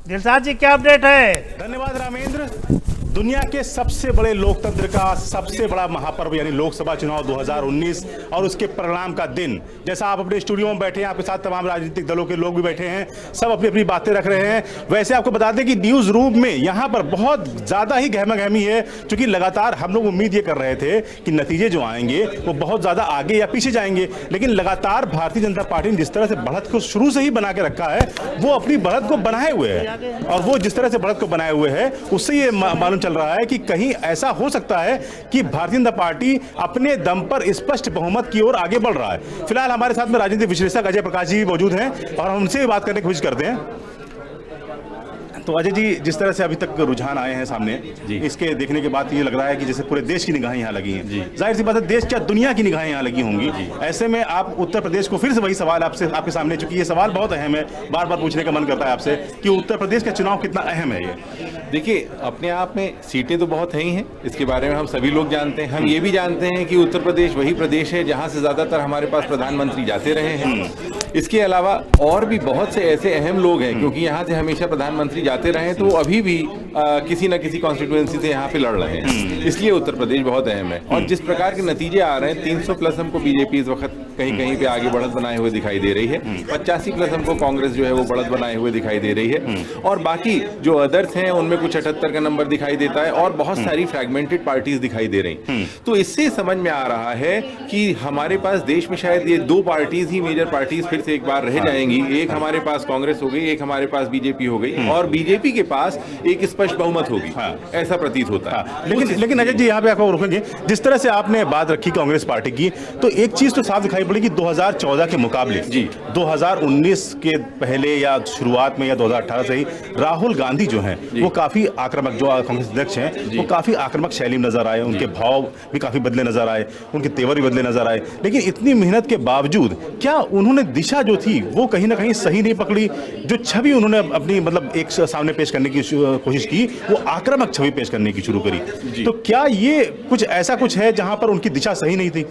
दिलसाद जी क्या अपडेट है? धन्यवाद रामेंद्र। दुनिया के सबसे बड़े लोकतंत्र का सबसे बड़ा महापर्व यानी लोकसभा चुनाव 2019 और उसके परिणाम का दिन, जैसा आप अपने स्टूडियो में बैठे हैं, आपके साथ तमाम राजनीतिक दलों के लोग भी बैठे हैं, सब अपनी अपनी बातें रख रहे हैं। वैसे आपको बता दें कि न्यूज रूम में यहाँ पर बहुत ज़्यादा ही गहमा गहमी है, क्योंकि लगातार हम लोग उम्मीद ये कर रहे थे कि नतीजे जो आएंगे वो बहुत ज़्यादा आगे या पीछे जाएंगे, लेकिन लगातार भारतीय जनता पार्टी ने जिस तरह से बढ़त को शुरू से ही बना के रखा है, वो अपनी बढ़त को बनाए हुए है। और वो जिस तरह से बढ़त को बनाए हुए है, उससे ये मालूम चल रहा है कि कहीं ऐसा हो सकता है कि भारतीय जनता पार्टी अपने दम पर स्पष्ट बहुमत की ओर आगे बढ़ रहा है। फिलहाल हमारे साथ में राजनीतिक विश्लेषक अजय प्रकाश जी मौजूद हैं और हम उनसे भी बात करने की कोशिश करते हैं। तो अजय जी, जिस तरह से अभी तक रुझान आए हैं सामने, इसके देखने के बाद ये लग रहा है कि जैसे पूरे देश की निगाहें यहाँ लगी हैं। जाहिर सी बात है, देश क्या दुनिया की निगाहें यहाँ लगी होंगी। ऐसे में आप उत्तर प्रदेश को, फिर से वही सवाल आपके सामने, चूंकि ये सवाल बहुत अहम है, बार बार पूछने का मन करता है आपसे कि उत्तर प्रदेश का चुनाव कितना अहम है। ये देखिए, अपने आप में सीटें तो बहुत है ही हैं, इसके बारे में हम सभी लोग जानते हैं। हम ये भी जानते हैं कि उत्तर प्रदेश वही प्रदेश है जहाँ से ज़्यादातर हमारे पास प्रधानमंत्री जाते रहे हैं। इसके अलावा और भी बहुत से ऐसे अहम लोग हैं, क्योंकि यहाँ से हमेशा प्रधानमंत्री जाते रहे हैं, तो अभी भी किसी न किसी कॉन्स्टिट्यूएंसी से यहाँ पे लड़ रहे हैं। इसलिए उत्तर प्रदेश बहुत अहम है। और जिस प्रकार के नतीजे आ रहे हैं, 300 प्लस हमको बीजेपी इस वक्त कहीं कहीं पे आगे बढ़त बनाए हुए दिखाई दे रही है, 85 प्लस हमको कांग्रेस जो है वो बढ़त बनाए हुए दिखाई दे रही है, और बाकी जो अदर्स हैं उनमें कुछ 78 का नंबर दिखाई देता है, और बहुत सारी फ्रैगमेंटेड पार्टीज दिखाई दे रही। तो इससे समझ में आ रहा है कि हमारे पास देश में शायद ये 2 पार्टीज ही मेजर पार्टीज फिर फिर से एक बार रह जाएंगी। एक हमारे पास कांग्रेस हो गई, एक हमारे पास बीजेपी हो गई, और बीजेपी के पास एक स्पष्ट बहुमत होगी, ऐसा प्रतीत होता है। लेकिन अजय जी यहाँ पे आपको रोकेंगे, जिस तरह से आपने बात रखी कांग्रेस पार्टी की, तो एक चीज तो साफ दिखाई पड़ी कि 2014 के मुकाबले जी 2019 के पहले या शुरुआत में या 2018 से ही राहुल गांधी जो हैं वो काफी आक्रामक, जो कांग्रेस अध्यक्ष हैं वो काफी आक्रामक शैली में नजर आए, उनके भाव भी काफी बदले नजर आए, उनके तेवर भी बदले नजर आए। लेकिन इतनी मेहनत के बावजूद क्या उन्होंने दिशा जो थी वो कहीं ना कहीं सही नहीं पकड़ी? जो छवि उन्होंने अपनी मतलब एक सामने पेश करने की कोशिश की, वो आक्रामक छवि पेश करने की शुरू करी। तो क्या ये कुछ ऐसा कुछ है जहां पर उनकी दिशा सही नहीं थी?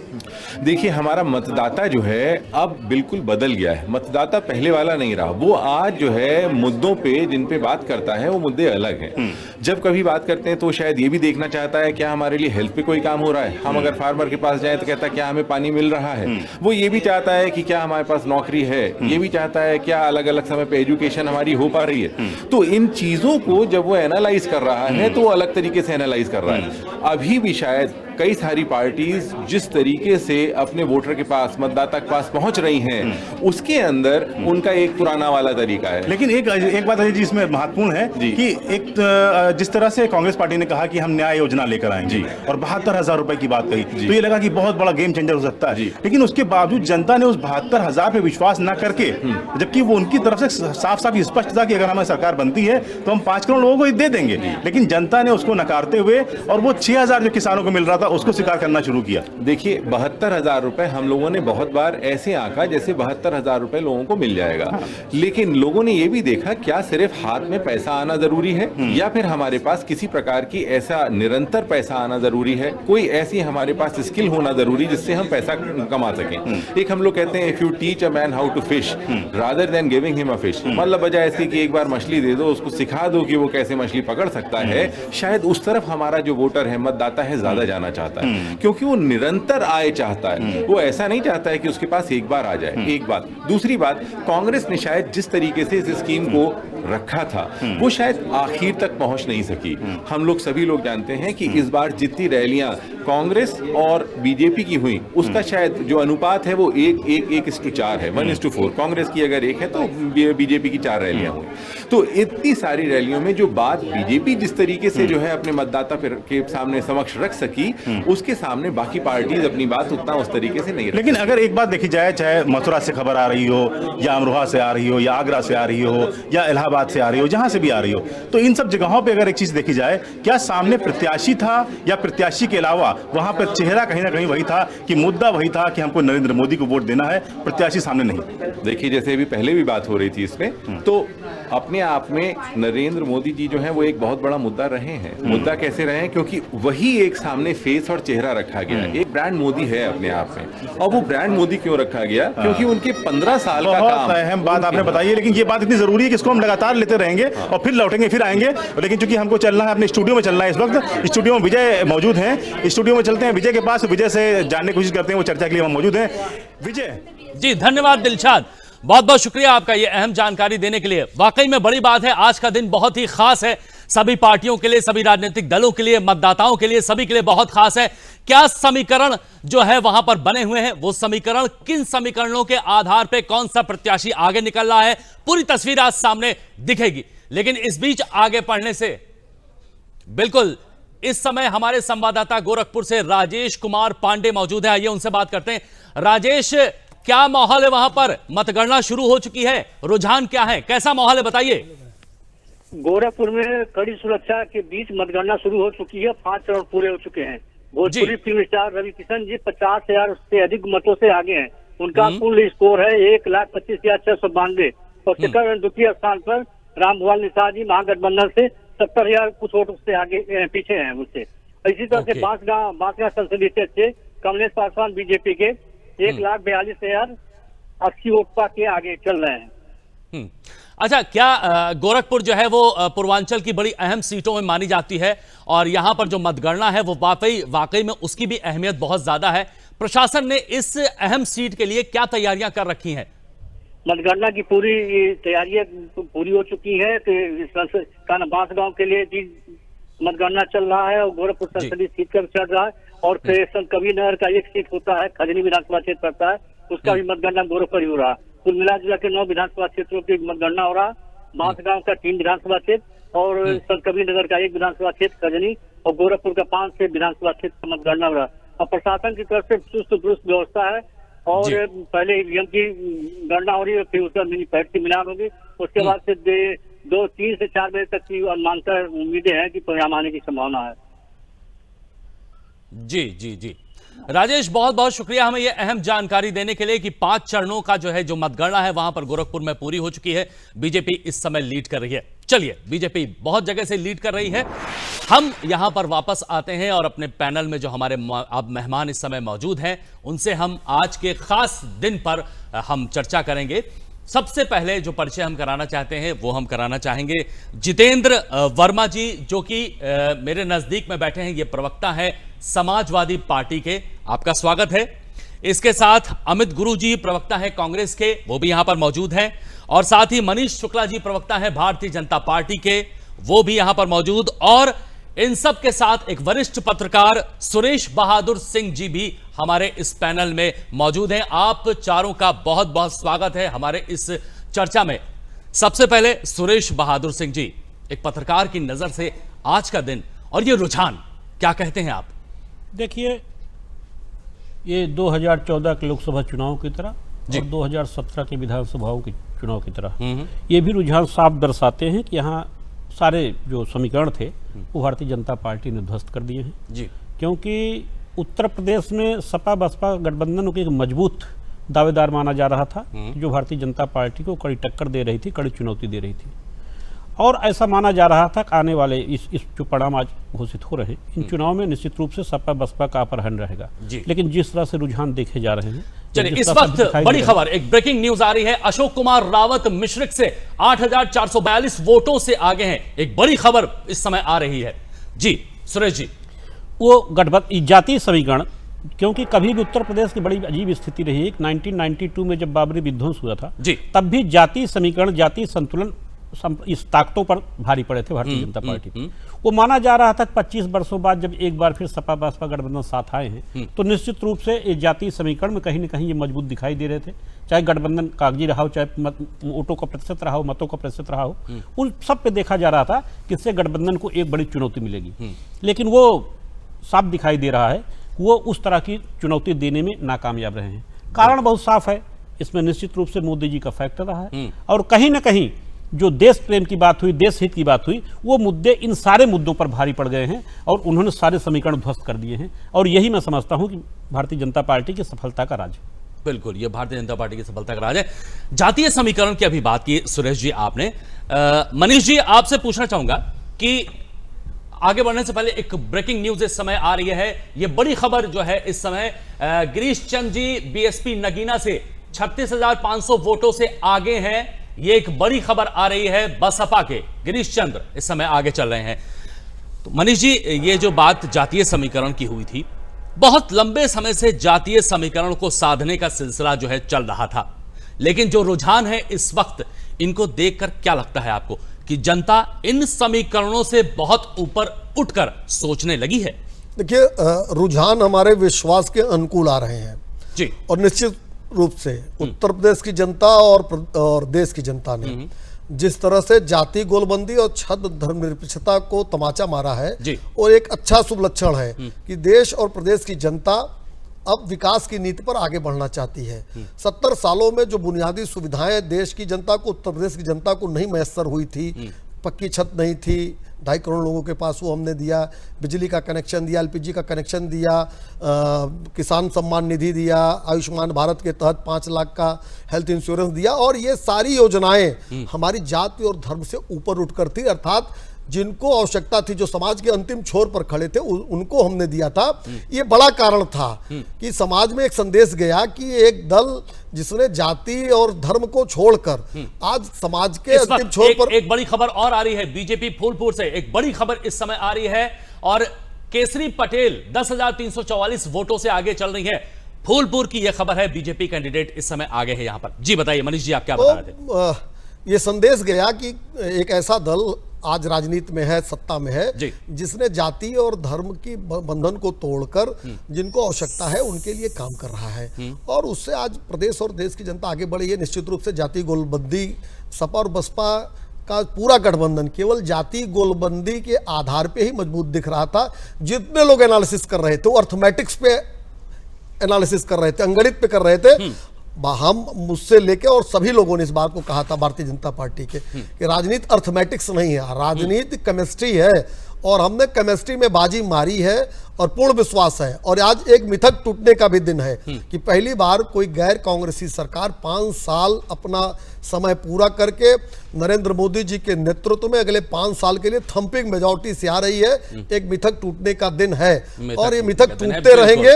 देखिए, हमारा मतदाता जो है अब बिल्कुल बदल गया है। मतदाता पहले वाला नहीं रहा। वो आज जो है मुद्दों पे जिन पे बात करता है वो मुद्दे अलग हैं। जब कभी बात करते हैं तो शायद ये भी देखना चाहता है क्या हमारे लिए हेल्थ पे कोई काम हो रहा है। हम अगर फार्मर के पास जाए तो कहता है क्या हमें पानी मिल रहा है। वो ये भी चाहता है कि क्या हमारे पास नौकरी है। ये भी चाहता है क्या अलग अलग समय पे एजुकेशन हमारी हो पा रही है। तो इन चीजों को जब वो एनालाइज कर रहा है तो वो अलग तरीके से एनालाइज कर रहा है। अभी भी शायद कई सारी पार्टीज जिस तरीके से अपने वोटर के पास, मतदाता के पास पहुंच रही हैं, उसके अंदर उनका एक पुराना वाला तरीका है। लेकिन एक बात है जी इसमें महत्वपूर्ण है कि एक जिस तरह से कांग्रेस पार्टी ने कहा कि हम न्याय योजना लेकर आएंगे और 72,000 रुपए की बात कही, तो ये लगा कि बहुत बड़ा गेम चेंजर हो सकता है। लेकिन उसके बावजूद जनता ने उस 72,000 पे विश्वास न करके, जबकि वो उनकी तरफ से साफ साफ स्पष्ट था कि अगर हमारी सरकार बनती है तो हम 5 करोड़ लोगों को दे देंगे, लेकिन जनता ने उसको नकारते हुए और वो 6,000 जो किसानों को मिल रहा था उसको स्वीकार करना शुरू किया। देखिए, 72,000 रुपए हम लोगों ने बहुत बार ऐसे आंका जैसे 72,000 रुपए लोगों को मिल जाएगा। लेकिन लोगों ने यह भी देखा क्या सिर्फ हाथ में पैसा आना जरूरी है या फिर हमारे पास किसी प्रकार की ऐसा निरंतर पैसा आना जरूरी है, कोई ऐसी हमारे पास स्किल होना जरूरी जिससे हम पैसा कमा सकें। एक हम लोग कहते हैं if you teach a man how to fish rather than giving him a fish, मतलब बजाय इसके कि एक बार मछली दे दो, उसको सिखा दो कि वो कैसे मछली पकड़ सकता है, शायद उस तरफ हमारा जो वोटर है, मतदाता है, ज्यादा जाना चाहता है। क्योंकि वो निरंतर आय चाहता है। वो ऐसा नहीं चाहता है कि उसके पास एक बार आ जाए। एक बात। दूसरी बात, कांग्रेस ने शायद जिस तरीके से इस स्कीम को रखा था वो शायद आखिर तक पहुंच नहीं सकी। हम लोग सभी लोग जानते हैं कि इस बार जितनी रैलियां कांग्रेस और बीजेपी की हुई उसका शायद जो अनुपात है वो 1:4 है, 1:4। कांग्रेस की अगर 1 है तो बीजेपी की 4 रैलियां हुई। तो इतनी सारी रैलियों में जो बात बीजेपी जिस तरीके से जो है अपने मतदाता के सामने समक्ष रख सकी, उसके सामने बाकी पार्टीज अपनी बात उतना उस तरीके से नहीं रखी। लेकिन अगर एक बात देखी जाए, चाहे मथुरा से खबर आ रही हो या अमरोहा से आ रही हो या आगरा से आ रही हो या इलाहाबाद से आ रही हो, जहां से भी आ रही हो, तो इन सब जगहों पे अगर एक चीज देखी जाए, क्या सामने प्रत्याशी था या प्रत्याशी के अलावा वहां पर चेहरा कहीं ना कहीं वही था कि मुद्दा वही था कि हमको नरेंद्र मोदी को वोट देना है, प्रत्याशी सामने नहीं। देखिए, जैसे अभी पहले भी बात हो रही थी इसमें, तो अपने आप में नरेंद्र मोदी जी जो है वो एक बहुत बड़ा मुद्दा रहे हैं। मुद्दा कैसे रहे हैं? क्योंकि वही एक सामने फेस और चेहरा रखा गया है। एक ब्रांड मोदी है अपने आप में। और वो ब्रांड मोदी क्यों रखा गया? क्योंकि उनके 15 साल का काम। बहुत अहम बात आपने बताई है, लेकिन ये बात इतनी जरूरी है कि इसको हम लगातार लेते रहेंगे और फिर लौटेंगे, फिर आएंगे। लेकिन चूंकि हमको चलना है, अपने स्टूडियो में चलना है, इस वक्त स्टूडियो में विजय मौजूद हैं। स्टूडियो में चलते हैं विजय के पास, विजय से जानने की कोशिश करते हैं, वो चर्चा के लिए हम मौजूद हैं। विजय जी, धन्यवाद दिलशाद, बहुत बहुत शुक्रिया आपका ये अहम जानकारी देने के लिए। वाकई में बड़ी बात है, आज का दिन बहुत ही खास है सभी पार्टियों के लिए, सभी राजनीतिक दलों के लिए, मतदाताओं के लिए, सभी के लिए बहुत खास है। क्या समीकरण जो है वहां पर बने हुए हैं, वो समीकरण, किन समीकरणों के आधार पर कौन सा प्रत्याशी आगे निकल रहा है, पूरी तस्वीर आज सामने दिखेगी। लेकिन इस बीच आगे पढ़ने से बिल्कुल इस समय हमारे संवाददाता गोरखपुर से राजेश कुमार पांडे मौजूद है, आइए उनसे बात करते हैं। राजेश, क्या माहौल है वहां पर? मतगणना शुरू हो चुकी है, रुझान क्या है, कैसा माहौल है, बताइए। गोरखपुर में कड़ी सुरक्षा के बीच मतगणना शुरू हो चुकी है। 5 चरण पूरे हो चुके हैं। भोजपुरी फिल्म स्टार रवि किशन जी 50,000 से अधिक मतों से आगे हैं। उनका कुल स्कोर है 1,25,692 और सेकंड द्वितीय स्थान पर रामभुवाल निषाद जी महागठबंधन से 70,000 कुछ वोटों से आगे पीछे हैं उनसे। इसी तरह से बांसगांव संसदीय क्षेत्र से कमलेश पासवान बीजेपी के 1,42,080 वोट पा के आगे चल रहे हैं। अच्छा, क्या गोरखपुर जो है वो पूर्वांचल की बड़ी अहम सीटों में मानी जाती है और यहां पर जो मतगणना है वो वाकई में उसकी भी अहमियत बहुत ज्यादा है। प्रशासन ने इस अहम सीट के लिए क्या तैयारियां कर रखी हैं? मतगणना की पूरी तैयारियां पूरी हो चुकी है। बांसगांव के लिए भी मतगणना चल रहा है और गोरखपुर संसदीय सीट का चल रहा है और संत कबीर नगर का एक सीट होता है, खजनी विधानसभा क्षेत्र पड़ता है, उसका भी मतगणना गोरखपुर ही हो रहा है। कुल मिला जुला के 9 विधानसभा क्षेत्रों की मतगणना हो रहा। बांसगांव का 3 विधानसभा क्षेत्र और संत कबीर नगर का 1 विधानसभा क्षेत्र खजनी और गोरखपुर का 5 से विधानसभा क्षेत्र का मतगणना हो रहा। और प्रशासन की तरफ से चुस्त दुरुस्त व्यवस्था है और पहले ईवीएम की गणना हो रही है, फिर उसका वीवीपैट की मिलान होगी, उसके बाद से 3 से 4 बजे तक की मानकर उम्मीदें हैं कि परिणाम आने की संभावना है। जी जी जी राजेश, बहुत बहुत शुक्रिया हमें यह अहम जानकारी देने के लिए कि 5 चरणों का जो है जो मतगणना है वहां पर गोरखपुर में पूरी हो चुकी है। बीजेपी इस समय लीड कर रही है। चलिए, बीजेपी बहुत जगह से लीड कर रही है। हम यहां पर वापस आते हैं और अपने पैनल में जो हमारे अब मेहमान इस समय मौजूद हैं उनसे हम आज के खास दिन पर हम चर्चा करेंगे। सबसे पहले जो परिचय हम कराना चाहते हैं वो हम कराना चाहेंगे जितेंद्र वर्मा जी, जो कि मेरे नजदीक में बैठे हैं। ये प्रवक्ता है समाजवादी पार्टी के। आपका स्वागत है। इसके साथ अमित गुरु जी प्रवक्ता है कांग्रेस के, वो भी यहां पर मौजूद हैं। और साथ ही मनीष शुक्ला जी प्रवक्ता है भारतीय जनता पार्टी के, वो भी यहां पर मौजूद। और इन सब के साथ एक वरिष्ठ पत्रकार सुरेश बहादुर सिंह जी भी हमारे इस पैनल में मौजूद हैं। आप चारों का बहुत बहुत स्वागत है हमारे इस चर्चा में। सबसे पहले सुरेश बहादुर सिंह जी, एक पत्रकार की नजर से आज का दिन और ये रुझान क्या कहते हैं आप? देखिए, ये 2014 के लोकसभा चुनाव की तरह और 2017 के विधानसभाओं के चुनाव की तरह ये भी रुझान साफ दर्शाते हैं कि यहाँ सारे जो समीकरण थे वो भारतीय जनता पार्टी ने ध्वस्त कर दिए हैं जी। क्योंकि उत्तर प्रदेश में सपा बसपा गठबंधन को एक मजबूत दावेदार माना जा रहा था जो भारतीय जनता पार्टी को कड़ी टक्कर दे रही थी, कड़ी चुनौती दे रही थी। और ऐसा माना जा रहा था कि आने वाले इस जो परिणाम आज घोषित हो रहे इन चुनाव में निश्चित रूप से सपा बसपा का अपर हैंड रहेगा। लेकिन जिस तरह से रुझान देखे जा रहे हैं, चलिए इस वक्त बड़ी खबर, एक ब्रेकिंग न्यूज आ रही है। अशोक कुमार रावत मिश्रिक से 8,442 वोटों से आगे हैं। एक बड़ी खबर इस समय आ रही है जी सुरेश जी। वो गठबंधन जातीय समीकरण, क्योंकि कभी भी उत्तर प्रदेश की बड़ी अजीब स्थिति रही है। 1992 में जब बाबरी विध्वंस हुआ था जी, तब भी जातीय समीकरण, जातीय संतुलन इस ताकतों पर भारी पड़े थे भारतीय जनता पार्टी। वो माना जा रहा था कि 25 वर्षों बाद जब एक बार फिर सपा बसपा गठबंधन साथ आए हैं तो निश्चित रूप से ये जातीय समीकरण में कहीं न कहीं ये मजबूत दिखाई दे रहे थे। चाहे गठबंधन कागजी रहा हो, चाहे वोटों का प्रतिशत रहा हो, मतों का प्रतिशत रहा हो, उन सब पे देखा जा रहा था कि इससे गठबंधन को एक बड़ी चुनौती मिलेगी। लेकिन वो साफ दिखाई दे रहा है वो उस तरह की चुनौती देने में नाकामयाब रहे हैं। कारण बहुत साफ है, इसमें निश्चित रूप से मोदी जी का फैक्टर रहा है। और कहीं ना कहीं जो देश प्रेम की बात हुई, देश हित की बात हुई, वो मुद्दे इन सारे मुद्दों पर भारी पड़ गए हैं और उन्होंने सारे समीकरण ध्वस्त कर दिए हैं। और यही मैं समझता हूं कि भारतीय जनता पार्टी की सफलता का राज। बिल्कुल, ये भारतीय जनता पार्टी की सफलता का राज है। जातीय समीकरण की अभी बात की सुरेश जी आपने। मनीष जी, आपसे पूछना चाहूंगा कि आगे बढ़ने से पहले एक ब्रेकिंग न्यूज इस समय आ रही है। ये बड़ी खबर जो है इस समय, गिरीश चंद जी बीएसपी नगीना से 36,500 वोटों से आगे हैं। ये एक बड़ी खबर आ रही है। बसपा के गिरीश चंद्र इस समय आगे चल रहे हैं। तो मनीष जी, ये जो बात जातीय समीकरण की हुई थी, बहुत लंबे समय से जातीय समीकरण को साधने का सिलसिला जो है चल रहा था, लेकिन जो रुझान है इस वक्त, इनको देखकर क्या लगता है आपको कि जनता इन समीकरणों से बहुत ऊपर उठकर सोचने लगी है? देखिए, रुझान हमारे विश्वास के अनुकूल आ रहे हैं जी। और निश्चित रूप से उत्तर प्रदेश की जनता और देश की जनता ने जिस तरह से जाति गोलबंदी और छद धर्मनिरपेक्षता को तमाचा मारा है और एक अच्छा शुभ लक्षण है कि देश और प्रदेश की जनता अब विकास की नीति पर आगे बढ़ना चाहती है। 70 सालों में जो बुनियादी सुविधाएं देश की जनता को, उत्तर प्रदेश की जनता को नहीं मैसर हुई थी, पक्की छत नहीं थी, 2.5 करोड़ लोगों के पास वो हमने दिया, बिजली का कनेक्शन दिया, एलपीजी का कनेक्शन दिया, किसान सम्मान निधि दिया, आयुष्मान भारत के तहत 5 लाख का हेल्थ इंश्योरेंस दिया। और ये सारी योजनाएं हमारी जाति और धर्म से ऊपर उठकर थी, अर्थात जिनको आवश्यकता थी, जो समाज के अंतिम छोर पर खड़े थे, उनको हमने दिया था। ये बड़ा कारण था कि समाज में एक संदेश गया कि एक दल जिसने जाति और धर्म को छोड़कर आज समाज के अंतिम छोर पर। एक बड़ी खबर और आ रही है बीजेपी फूलपुर से, एक बड़ी खबर इस समय आ रही है और केसरी पटेल 10,344 वोटों से आगे चल रही है। फूलपुर की यह खबर है, बीजेपी कैंडिडेट इस समय आगे है यहां पर। जी बताइए मनीष जी, आप क्या बता रहे थे? ये संदेश गया कि एक ऐसा दल आज राजनीति में है, सत्ता में है, जिसने जाति और धर्म की बंधन को तोड़कर जिनको आवश्यकता है उनके लिए काम कर रहा है, और उससे आज प्रदेश और देश की जनता आगे बढ़ी है। निश्चित रूप से जाति गोलबंदी, सपा और बसपा का पूरा गठबंधन केवल जाति गोलबंदी के आधार पे ही मजबूत दिख रहा था। जितने लोग एनालिसिस कर रहे थे वो अर्थमेटिक्स पे एनालिसिस कर रहे थे, अंगणित पे कर रहे थे। हम मुझसे लेके और सभी लोगों ने इस बात को कहा था भारतीय जनता पार्टी के कि राजनीति अर्थमेटिक्स नहीं है, राजनीति केमिस्ट्री है, और हमने केमिस्ट्री में बाजी मारी है और पूर्ण विश्वास है। और आज एक मिथक टूटने का भी दिन है कि पहली बार कोई गैर कांग्रेसी सरकार 5 साल अपना समय पूरा करके नरेंद्र मोदी जी के नेतृत्व में अगले 5 साल के लिए थंपिंग मेजॉरिटी से आ रही है। एक मिथक टूटने का दिन है और ये मिथक टूटते रहेंगे।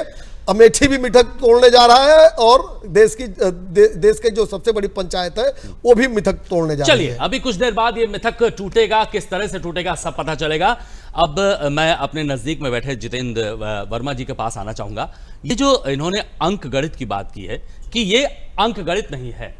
अमेठी भी मिथक तोड़ने जा रहा है और देश के जो सबसे बड़ी पंचायत है वो भी मिथक तोड़ने जा रही है। चलिए अभी कुछ देर बाद ये मिथक टूटेगा, किस तरह से टूटेगा सब पता चलेगा। अब मैं अपने नजदीक में बैठे जितेंद्र वर्मा जी के पास आना चाहूंगा। ये जो इन्होंने अंक गणित की बात की है कि ये अंक गणित नहीं है।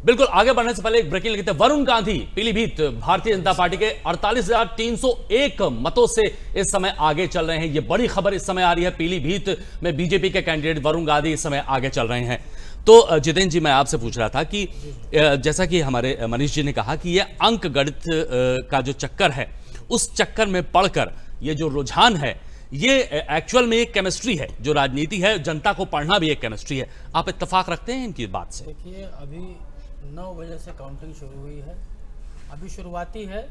बिल्कुल आगे बढ़ने से पहले एक ब्रेकिंग लिखते हैं। वरुण गांधी पीलीभीत भारतीय जनता पार्टी के 48,301 मतों से इस समय आगे चल रहे हैं। ये बड़ी खबर इस समय आ रही है, पीलीभीत में बीजेपी के कैंडिडेट वरुण गांधी इस समय आगे चल रहे हैं। तो जितेंद्र जी, मैं आपसे पूछ रहा था कि जैसा कि हमारे मनीष जी ने कहा कि ये अंक गणित का जो चक्कर है उस चक्कर में पड़कर ये जो रुझान है ये एक्चुअल में एक केमिस्ट्री है, जो राजनीति है जनता को पढ़ना भी एक केमिस्ट्री है। आप इत्तेफाक रखते हैं इनकी बात से? देखिए अभी 9 बजे से काउंटिंग शुरू हुई है, अभी शुरुआती है,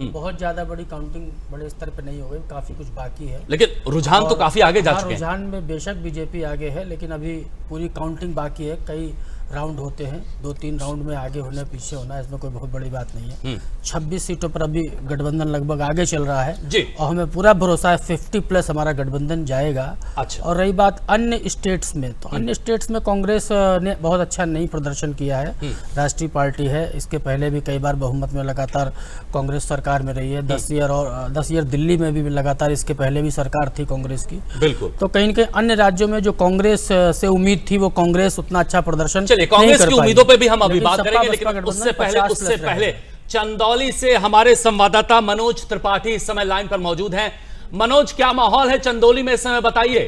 बहुत ज्यादा बड़ी काउंटिंग बड़े स्तर पे नहीं हो गई, काफी कुछ बाकी है, लेकिन रुझान तो काफी आगे जा चुके हैं। रुझान में बेशक बीजेपी आगे है, लेकिन अभी पूरी काउंटिंग बाकी है। कई राउंड होते हैं, 2-3 राउंड में आगे होने पीछे होना, इसमें कोई बहुत बड़ी बात नहीं है। 26 सीटों पर अभी गठबंधन लगभग आगे चल रहा है जी, और हमें पूरा भरोसा है 50+ हमारा गठबंधन जाएगा। अच्छा। और रही बात अन्य स्टेट्स में, तो अन्य स्टेट्स में कांग्रेस ने बहुत अच्छा नहीं प्रदर्शन किया है। राष्ट्रीय पार्टी है, इसके पहले भी कई बार बहुमत में लगातार कांग्रेस सरकार में रही है। 10 ईयर दिल्ली में भी लगातार इसके पहले भी सरकार थी कांग्रेस की। बिल्कुल। तो कहीं न कहीं अन्य राज्यों में जो कांग्रेस से उम्मीद थी वो कांग्रेस उतना अच्छा प्रदर्शन कांग्रेस की उम्मीदों पे भी हम अभी बात करेंगे, लेकिन उससे पहले चंदौली से हमारे संवाददाता मनोज त्रिपाठी इस समय लाइन पर मौजूद हैं। मनोज, क्या माहौल है चंदौली में इस समय, बताइए।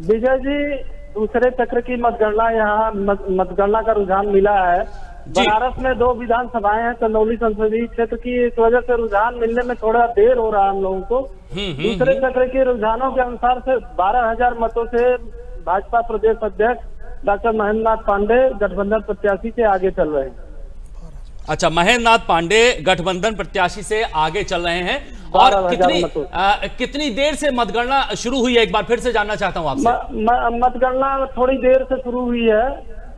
विजय जी, दूसरे चक्र की मतगणना यहाँ मतगणना का रुझान मिला है। बनारस में 2 विधानसभाएं हैं चंदौली संसदीय क्षेत्र की, इस वजह से रुझान मिलने में थोड़ा देर हो रहा है हम लोगों को। दूसरे चक्र के रुझानों के अनुसार से 12,000 मतों से भाजपा प्रदेश अध्यक्ष डॉक्टर महेंद्र नाथ पांडे गठबंधन प्रत्याशी से आगे चल रहे हैं। अच्छा, महेंद्र नाथ पांडे गठबंधन प्रत्याशी से आगे चल रहे हैं। और कितनी देर से मतगणना शुरू हुई है, एक बार फिर से जानना चाहता हूं आपसे। मतगणना थोड़ी देर से शुरू हुई है,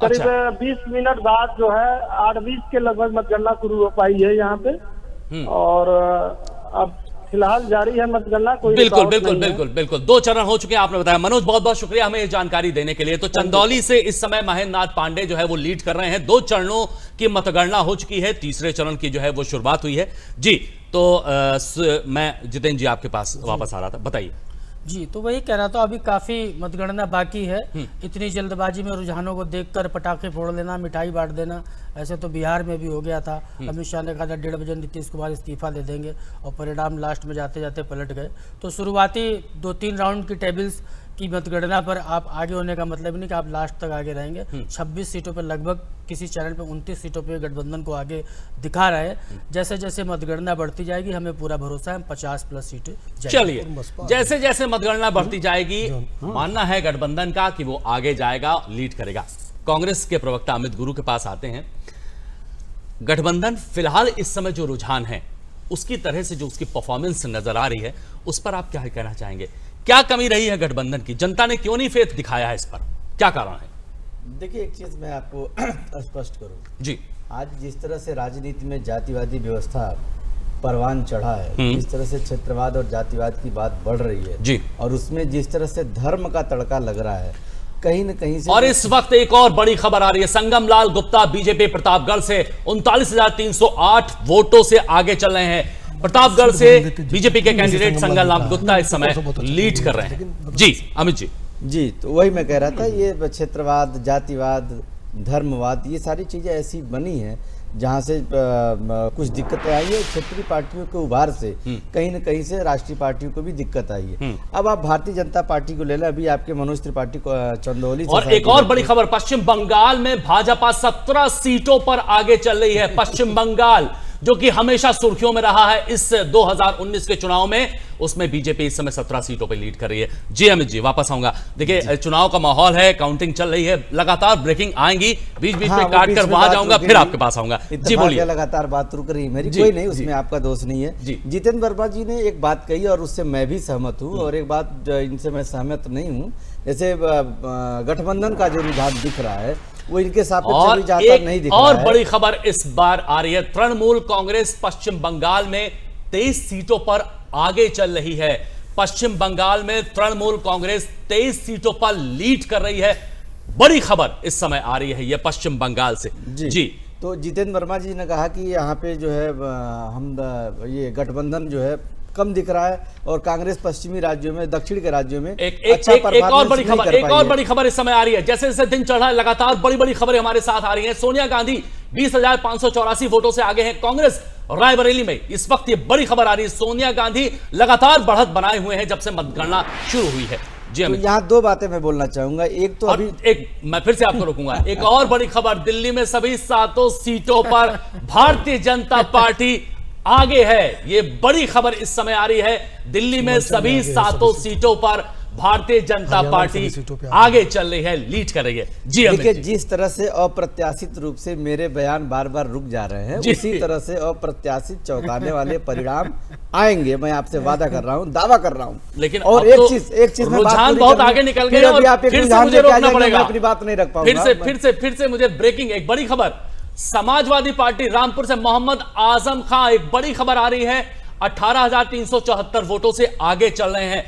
करीब 20 मिनट बाद जो है 8:20 के लगभग मतगणना शुरू हो पाई है यहाँ पे। और अब फिलहाल जारी है मतगणना। कोई बिल्कुल 2 चरण हो चुके हैं, आपने बताया। मनोज, बहुत बहुत शुक्रिया हमें ये जानकारी देने के लिए। तो चंदौली से इस समय महेंद्र नाथ पांडे जो है वो लीड कर रहे हैं। 2 चरणों की मतगणना हो चुकी है, तीसरे चरण की जो है वो शुरुआत हुई है जी। तो मैं जितेंद्र जी आपके पास वापस आ रहा था, बताइए जी। तो वही कह रहा था, अभी काफी मतगणना बाकी है। इतनी जल्दबाजी में रुझानों को देखकर पटाखे फोड़ लेना, मिठाई बांट देना, ऐसे तो बिहार में भी हो गया था। अमित शाह ने कहा था 1:30 बजे नीतीश कुमार इस्तीफा दे देंगे और परिणाम लास्ट में जाते जाते पलट गए। तो शुरुआती 2-3 राउंड की टेबल्स की मतगणना पर आप आगे होने का मतलब नहीं कि आप लास्ट तक आगे रहेंगे। 26 सीटों पर लगभग किसी चरण पे 29 सीटों पे गठबंधन को आगे दिखा रहे हैं। जैसे जैसे मतगणना बढ़ती जाएगी हमें पूरा भरोसा है 50+ सीटें। चलिए, जैसे जैसे मतगणना बढ़ती जाएगी मानना है गठबंधन का कि वो आगे जाएगा, लीड करेगा। कांग्रेस के प्रवक्ता अमित गुरु के पास आते हैं। गठबंधन फिलहाल इस समय जो रुझान है उसकी तरह से जो उसकी परफॉर्मेंस नजर आ रही है उस पर आप क्या कहना चाहेंगे? क्या कमी रही है गठबंधन की? जनता ने क्यों नहीं फेथ दिखाया है इस पर, क्या कारण है? देखिए, एक चीज मैं आपको स्पष्ट करूं जी। आज जिस तरह से राजनीति में जातिवादी व्यवस्था परवान चढ़ा है, जिस तरह से क्षेत्रवाद और जातिवाद की बात बढ़ रही है जी, और उसमें जिस तरह से धर्म का तड़का लग रहा है कहीं न कहीं से। और इस वक्त एक और बड़ी खबर आ रही है। संगम लाल गुप्ता बीजेपी प्रतापगढ़ से 39,308 वोटों से आगे चल रहे हैं। प्रतापगढ़ से बीजेपी के कैंडिडेट संगम लाल गुप्ता इस समय लीड कर रहे हैं जी। अमित जी। जी, तो वही मैं कह रहा था, ये क्षेत्रवाद, जातिवाद, धर्मवाद, ये सारी चीज़ें ऐसी बनी हैं जहाँ से कुछ दिक्कतें आई है। क्षेत्रीय पार्टियों के उभार से कहीं न कहीं से राष्ट्रीय पार्टियों को भी दिक्कत आई है। अब आप भारतीय जनता पार्टी को ले लें, अभी आपके मनोज त्रिपाठी को चंदौली से, और एक और बड़ी खबर, पश्चिम बंगाल में भाजपा 17 सीटों पर आगे चल रही है। पश्चिम बंगाल जो कि हमेशा सुर्खियों में रहा है इस 2019 के चुनाव में, उसमें बीजेपी इस समय 17 सीटों पर लीड कर रही है। जी अमित जी, वापस आऊंगा। देखिए चुनाव का माहौल है, काउंटिंग चल रही है, लगातार ब्रेकिंग आएंगी, बीच बीच में काट कर वहां जाऊंगा, फिर आपके पास आऊंगा। जी बोलिए। लगातार बात रुक रही है मेरी, कोई नहीं, उसमें आपका दोष नहीं है। जितेंद्र वर्मा जी ने एक बात कही और उससे मैं भी सहमत हूँ, और एक बात इनसे मैं सहमत नहीं हूँ। जैसे गठबंधन का जो रुझान दिख रहा है वो इनके सापेक्ष भी ज्यादा नहीं दिख रहा है। और बड़ी खबर इस बार आ रही है, तृणमूल कांग्रेस पश्चिम बंगाल में 23 सीटों पर आगे चल रही है। पश्चिम बंगाल में तृणमूल कांग्रेस 23 सीटों पर लीड कर रही है। बड़ी खबर इस समय आ रही है ये पश्चिम बंगाल से। जी तो जितेंद्र वर्मा जी ने कहा कि यहाँ पे जो है हम ये गठबंधन जो है कम दिख रहा है, और कांग्रेस पश्चिमी राज्यों में, दक्षिण के राज्यों में एक और बड़ी खबर, एक और बड़ी खबर इस समय आ रही है। जैसे जैसे दिन चढ़ रहा है, लगातार बड़ी बड़ी खबरें हमारे साथ आ रही हैं। सोनिया गांधी 20,584 वोटों से आगे हैं कांग्रेस रायबरेली में। इस वक्त ये बड़ी खबर आ रही है, सोनिया गांधी लगातार बढ़त बनाए हुए हैं जब से मतगणना शुरू हुई है। जी तो यहाँ दो बातें मैं बोलना चाहूंगा। एक तो अभी मैं फिर से आपको रोकूंगा। एक और बड़ी खबर, दिल्ली में सभी 7 सीटों पर भारतीय जनता पार्टी आगे है। ये बड़ी खबर इस समय आ रही है, दिल्ली में सभी 7 सीटों पर भारतीय जनता पार्टी आगे चल रही है, लीड कर रही है। जी देखिए, जिस तरह से अप्रत्याशित रूप से मेरे बयान बार बार रुक जा रहे हैं, उसी तरह से अप्रत्याशित चौंकाने वाले परिणाम आएंगे। मैं आपसे वादा कर रहा हूं, दावा कर रहा हूं। लेकिन और एक चीज में रुझान बहुत आगे निकल गए और फिर से मुझे रोकना पड़ेगा, अपनी बात नहीं रख पाऊंगा। फिर से मुझे ब्रेकिंग, एक बड़ी खबर, समाजवादी पार्टी रामपुर से मोहम्मद आजम खां, एक बड़ी खबर आ रही है, 18,374 वोटों से आगे चल रहे हैं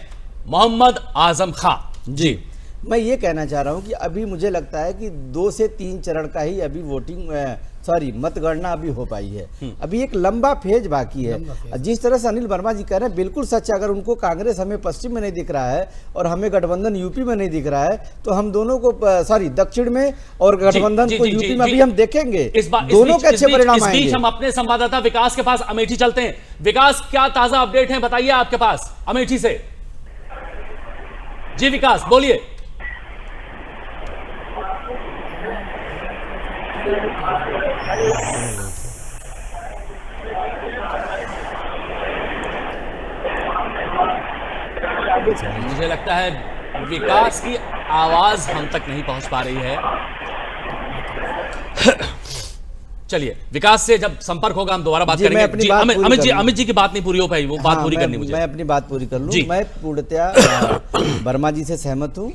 मोहम्मद आजम खां। जी मैं ये कहना चाह रहा हूं कि अभी मुझे लगता है कि 2 से 3 चरण का ही अभी मतगणना अभी हो पाई है। अभी एक लंबा फेज बाकी है। जिस तरह से अनिल वर्मा जी कह रहे हैं बिल्कुल सच है। अगर उनको कांग्रेस हमें पश्चिम में नहीं दिख रहा है और हमें गठबंधन यूपी में नहीं दिख रहा है, तो हम दोनों को दक्षिण में और गठबंधन को यूपी में भी हम देखेंगे। दोनों के अच्छे परिणाम आएंगे। हम अपने संवाददाता विकास के पास अमेठी चलते हैं। विकास, क्या ताजा अपडेट है बताइए आपके पास अमेठी से। जी विकास बोलिए। मुझे लगता है विकास की आवाज हम तक नहीं पहुंच पा रही है। चलिए विकास से जब संपर्क होगा हम दोबारा बात करेंगे। अमित जी की बात नहीं पूरी हो पाई, वो बात पूरी करनी मुझे। मैं अपनी बात पूरी कर लूं। मैं पूर्णतया वर्मा जी से सहमत हूं।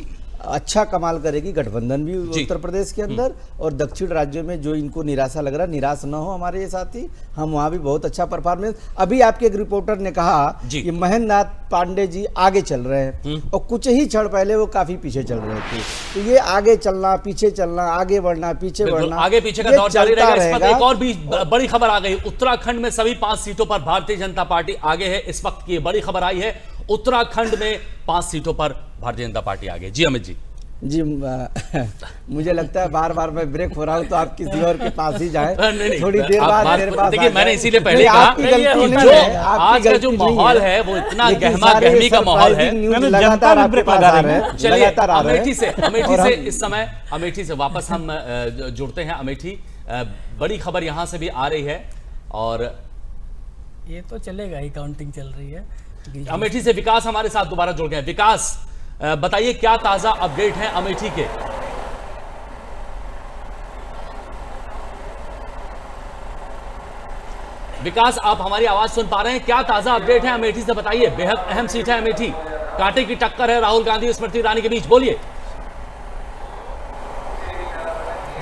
अच्छा कमाल करेगी गठबंधन भी उत्तर प्रदेश के अंदर, और दक्षिण राज्यों में जो इनको निराशा लग रहा है, निराश न हो हमारे ये साथी, हम वहां भी बहुत अच्छा परफॉर्मेंस। अभी आपके एक रिपोर्टर ने कहा कि महेंद्र नाथ पांडे जी आगे चल रहे हैं, और कुछ ही क्षण पहले वो काफी पीछे चल रहे थे। तो ये आगे चलना, पीछे चलना, आगे बढ़ना, पीछे बढ़ना, आगे पीछे का दौर जारी रहेगा। एक और भी बड़ी खबर आ गई, उत्तराखंड में सभी 5 सीटों पर भारतीय जनता पार्टी आगे है। इस वक्त की बड़ी खबर आई है, उत्तराखंड में 5 सीटों पर भारतीय जनता पार्टी आगे। जी अमित जी। मुझे लगता है बार बार मैं ब्रेक हो रहा हूं, तो आप किसी और के पास ही जाएं। थोड़ी देर बाद मेरे पास देखिए, मैंने इसीलिए पहले कहा आज का जो माहौल है वो इतना गहमा गहमी का माहौल है। लगातार आपके पास आ रहे हैं। चलिए अमेठी से इस समय अमेठी से वापस हम जुड़ते हैं। अमेठी, बड़ी खबर यहां से भी आ रही है, और ये तो चलेगा ही, काउंटिंग चल रही है। अमेठी से विकास हमारे साथ दोबारा जुड़ गए। विकास बताइए क्या ताजा अपडेट है अमेठी के। विकास, आप हमारी आवाज सुन पा रहे हैं? क्या ताजा अपडेट है अमेठी से बताइए। बेहद अहम सीट है अमेठी, कांटे की टक्कर है राहुल गांधी स्मृति ईरानी के बीच। बोलिए।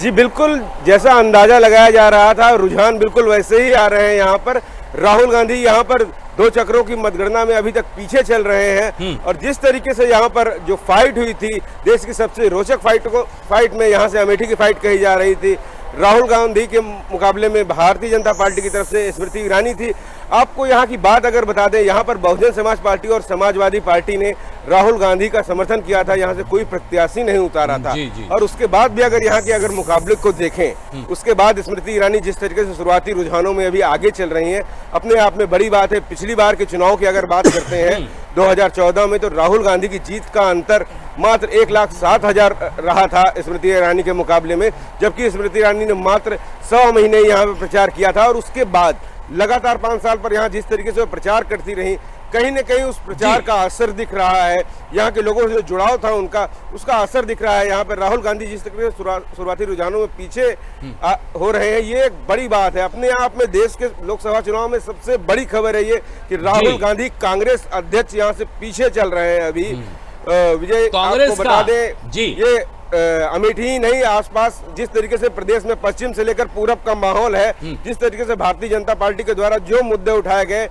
जी बिल्कुल, जैसा अंदाजा लगाया जा रहा था, रुझान बिल्कुल वैसे ही आ रहे हैं। यहाँ पर राहुल गांधी यहाँ पर 2 चक्रों की मतगणना में अभी तक पीछे चल रहे हैं, और जिस तरीके से यहाँ पर जो फाइट हुई थी, देश की सबसे रोचक फाइट में यहाँ से अमेठी की फाइट कही जा रही थी, राहुल गांधी के मुकाबले में भारतीय जनता पार्टी की तरफ से स्मृति ईरानी थी। आपको यहाँ की बात अगर बता दें, यहाँ पर बहुजन समाज पार्टी और समाजवादी पार्टी ने राहुल गांधी का समर्थन किया था, यहाँ से कोई प्रत्याशी नहीं उतारा था। और उसके बाद भी अगर यहाँ के मुकाबले को देखें, उसके बाद स्मृति ईरानी जिस तरीके से शुरुआती रुझानों में अभी आगे चल रही हैं, अपने आप में बड़ी बात है। पिछली बार के चुनाव की अगर बात करते हैं 2014 में, तो राहुल गांधी की जीत का अंतर मात्र 1,07,000 रहा था स्मृति ईरानी के मुकाबले में, जबकि स्मृति ईरानी ने मात्र 100 महीने यहाँ पे प्रचार किया था। और उसके बाद लगातार 5 साल पर यहाँ जिस तरीके से वो प्रचार करती रही, कहीं न कहीं उस प्रचार का असर दिख रहा है। यहाँ के लोगों से जो जुड़ाव था उनका, उसका असर दिख रहा है। यहाँ पर राहुल गांधी जिस तरीके से शुरुआती रुझानों में पीछे हो रहे हैं, ये एक बड़ी बात है। अपने आप में देश के लोकसभा चुनाव में सबसे बड़ी खबर है ये कि राहुल गांधी कांग्रेस अध्यक्ष यहाँ से पीछे चल रहे हैं अभी। विजय, आपको बता दें जी, ये अमेठी ही नहीं, आसपास जिस तरीके से प्रदेश में पश्चिम से लेकर पूरब का माहौल है, जिस तरीके से भारतीय जनता पार्टी के द्वारा जो मुद्दे उठाए गए,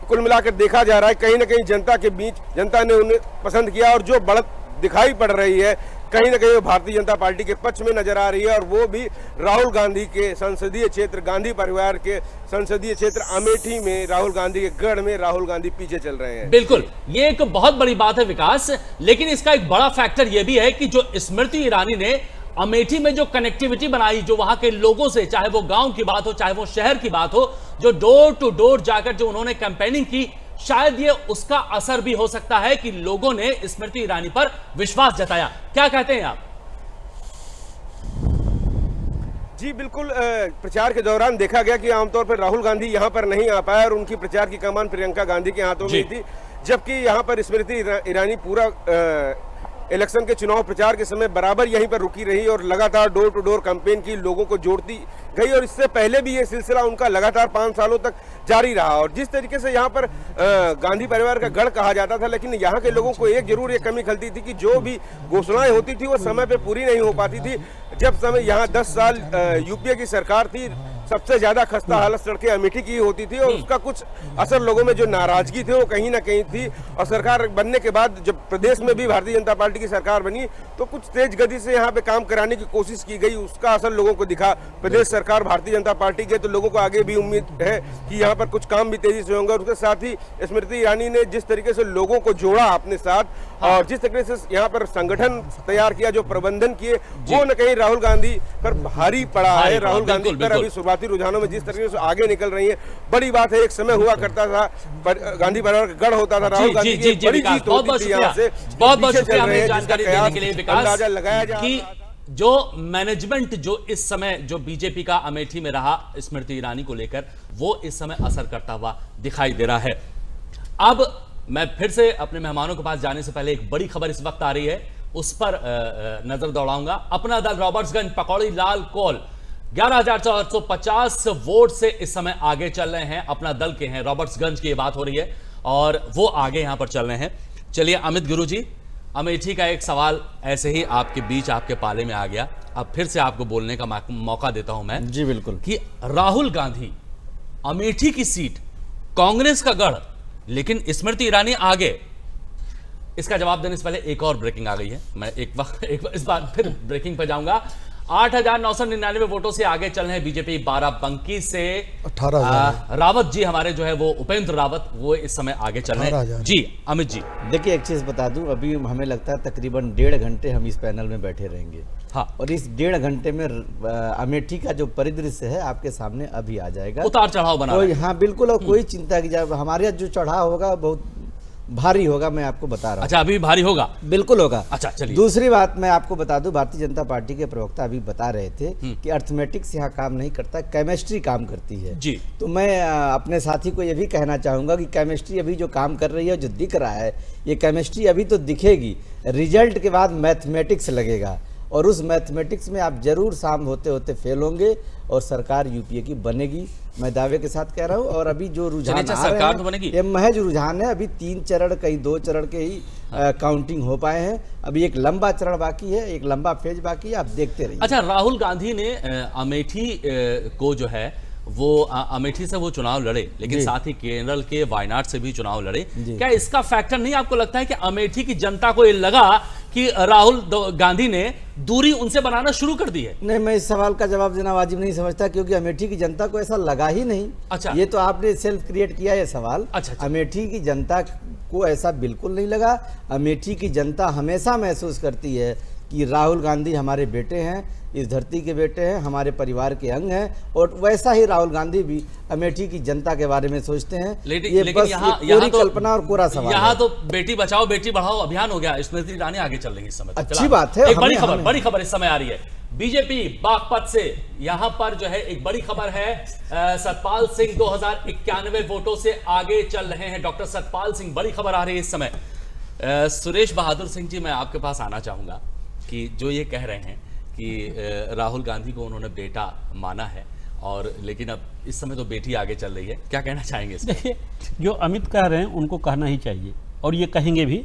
कुल मिलाकर देखा जा रहा है कहीं न कहीं जनता के बीच जनता ने उन्हें पसंद किया। और जो बढ़त दिखाई पड़ रही है कहीं न कहीं वो भारतीय जनता पार्टी के पक्ष में नजर आ रही है। और वो भी राहुल गांधी के संसदीय क्षेत्र, गांधी परिवार के संसदीय क्षेत्र अमेठी में, राहुल गांधी के गढ़ में राहुल गांधी पीछे चल रहे हैं। बिल्कुल, ये एक बहुत बड़ी बात है विकास, लेकिन इसका एक बड़ा फैक्टर ये भी है कि जो स्मृति ईरानी ने अमेठी में जो कनेक्टिविटी बनाई, जो वहां के लोगों से, चाहे वो गांव की बात हो चाहे वो शहर की बात हो, जो डोर टू डोर जाकर जो उन्होंने कैंपेनिंग की, शायद ये उसका असर भी हो सकता है कि लोगों ने स्मृति ईरानी पर विश्वास जताया। क्या कहते हैं आप? जी बिल्कुल, प्रचार के दौरान देखा गया कि आमतौर पर राहुल गांधी यहाँ पर नहीं आ पाया और उनकी प्रचार की कमान प्रियंका गांधी के हाथों में थी, जबकि यहाँ पर स्मृति ईरानी पूरा इलेक्शन के चुनाव प्रचार के समय बराबर यहीं पर रुकी रही और लगातार डोर टू डोर कैंपेन की, लोगों को जोड़ती गई। और इससे पहले भी ये सिलसिला उनका लगातार 5 सालों तक जारी रहा। और जिस तरीके से यहाँ पर गांधी परिवार का गढ़ कहा जाता था, लेकिन यहाँ के लोगों को एक जरूर एक कमी खलती थी कि जो भी घोषणाएं होती थी वो समय पे पूरी नहीं हो पाती थी। जब समय यहाँ 10 साल यूपीए की सरकार थी, सबसे ज्यादा खस्ता हालत सड़कें अमेठी की होती थी और उसका कुछ असर लोगों में जो नाराजगी थी वो कहीं ना कहीं थी। और सरकार बनने के बाद जब प्रदेश में भी भारतीय जनता पार्टी की सरकार बनी तो कुछ तेज गति से यहाँ पे काम कराने की कोशिश की गई, उसका असर लोगों को दिखा। प्रदेश सरकार भारतीय जनता पार्टी के, तो लोगों को आगे भी उम्मीद है कि यहाँ पर कुछ काम भी तेजी से होंगे। और उसके साथ ही स्मृति ईरानी ने जिस तरीके से लोगों को जोड़ा अपने साथ और जिस तरीके से यहाँ पर संगठन तैयार किया, जो प्रबंधन किए, वो न कहीं राहुल गांधी पर भारी पड़ा है। राहुल गांधी पर अभी शुरुआती रुझानों में जिस तरीके से आगे निकल रही है, बड़ी बात है। एक समय हुआ करता था गांधी परिवार का गढ़ होता था, राहुल गांधी की बड़ी जीत होती थी यहाँ से। बहुत शुक्रिया हमें जानकारी देने के लिए विकास, लगाया कि जो मैनेजमेंट जो इस समय जो बीजेपी का अमेठी में रहा स्मृति ईरानी को लेकर, वो इस समय असर करता हुआ दिखाई दे रहा है। अब मैं फिर से अपने मेहमानों के पास जाने से पहले एक बड़ी खबर इस वक्त आ रही है, उस पर नजर दौड़ाऊंगा। अपना दल रॉबर्ट्सगंज पकौड़ी लाल कौल 11,450 वोट से इस समय आगे चल रहे हैं। अपना दल के हैं, रॉबर्ट्सगंज की ये बात हो रही है और वो आगे यहां पर चल रहे हैं। चलिए अमित गुरु जी, अमेठी का एक सवाल ऐसे ही आपके बीच, आपके पाले में आ गया, अब फिर से आपको बोलने का मौका देता हूं मैं। जी बिल्कुल। कि राहुल गांधी अमेठी की सीट, कांग्रेस का गढ़, लेकिन स्मृति ईरानी आगे, इसका जवाब देने से पहले एक और ब्रेकिंग आ गई है। मैं एक बार इस बार फिर ब्रेकिंग पर जाऊंगा। 8,999 वोटों से आगे चल रहे हैं बीजेपी बाराबंकी से। 18,000 रावत जी हमारे जो है वो उपेंद्र रावत, वो इस समय आगे चल रहे हैं। जी अमित जी, देखिए एक चीज बता दूं, अभी हमें लगता है तकरीबन 1.5 घंटे हम इस पैनल में बैठे रहेंगे। हाँ। और इस 1.5 घंटे में अमेठी का जो परिदृश्य है आपके सामने अभी आ जाएगा। उतार चढ़ाव बना। हाँ बिल्कुल, और कोई चिंता की जब हमारे यहाँ जो चढ़ाव होगा बहुत भारी होगा, मैं आपको बता रहा हूँ। अच्छा, अभी भारी होगा? बिल्कुल होगा। अच्छा चलिए। दूसरी बात मैं आपको बता दूं, भारतीय जनता पार्टी के प्रवक्ता अभी बता रहे थे कि अर्थमेटिक्स यहाँ काम नहीं करता, केमिस्ट्री काम करती है। जी। तो मैं अपने साथी को ये भी कहना चाहूंगा कि केमिस्ट्री अभी जो काम कर रही है, जो दिख रहा है, ये केमिस्ट्री अभी तो दिखेगी, रिजल्ट के बाद मैथमेटिक्स लगेगा और उस मैथमेटिक्स में आप जरूर शाम होते होते फेल होंगे और सरकार यूपीए की बनेगी, मैं दावे के साथ कह रहा हूँ। और अभी जो रुझान सरकार तो बनेगी, ये महज रुझान है, अभी 3 चरण कहीं 2 चरण के ही काउंटिंग हो पाए हैं, अभी एक लंबा चरण बाकी है, एक लंबा फेज बाकी है, आप देखते रहिए। अच्छा, राहुल गांधी ने अमेठी को जो है वो अमेठी से वो चुनाव लड़े, लेकिन साथ ही केरल के वायनाड से भी चुनाव लड़े। क्या इसका फैक्टर नहीं आपको लगता है कि अमेठी की जनता को ये लगा कि राहुल गांधी ने दूरी उनसे बनाना शुरू कर दी है? नहीं, मैं इस सवाल का जवाब देना वाजिब नहीं समझता, क्योंकि अमेठी की जनता को ऐसा लगा ही नहीं। अच्छा, ये तो आपने सेल्फ क्रिएट किया है सवाल। अच्छा। अमेठी की जनता को ऐसा बिल्कुल नहीं लगा। अमेठी की जनता हमेशा महसूस करती है कि राहुल गांधी हमारे बेटे हैं, इस धरती के बेटे हैं, हमारे परिवार के अंग हैं, और वैसा ही राहुल गांधी भी अमेठी की जनता के बारे में सोचते हैं। लेकिन बस यहाँ पूरी कल्पना और कोरा सवाल यहाँ है। तो बेटी बचाओ बेटी बढ़ाओ अभियान हो गया, स्मृति ईरानी आगे चल रही है इस समय। अच्छी बात है। एक बड़ी खबर इस समय आ रही है बीजेपी बागपत से। यहाँ पर जो है एक बड़ी खबर है, सतपाल सिंह 2091 वोटों से आगे चल रहे हैं। डॉक्टर सतपाल सिंह, बड़ी खबर आ रही है इस समय। सुरेश बहादुर सिंह जी, मैं आपके पास आना चाहूंगा कि जो ये कह रहे हैं कि राहुल गांधी को उन्होंने बेटा माना है, और लेकिन अब इस समय तो बेटी आगे चल रही है, क्या कहना चाहेंगे? देखिए, जो अमित कह रहे हैं उनको कहना ही चाहिए, और ये कहेंगे भी।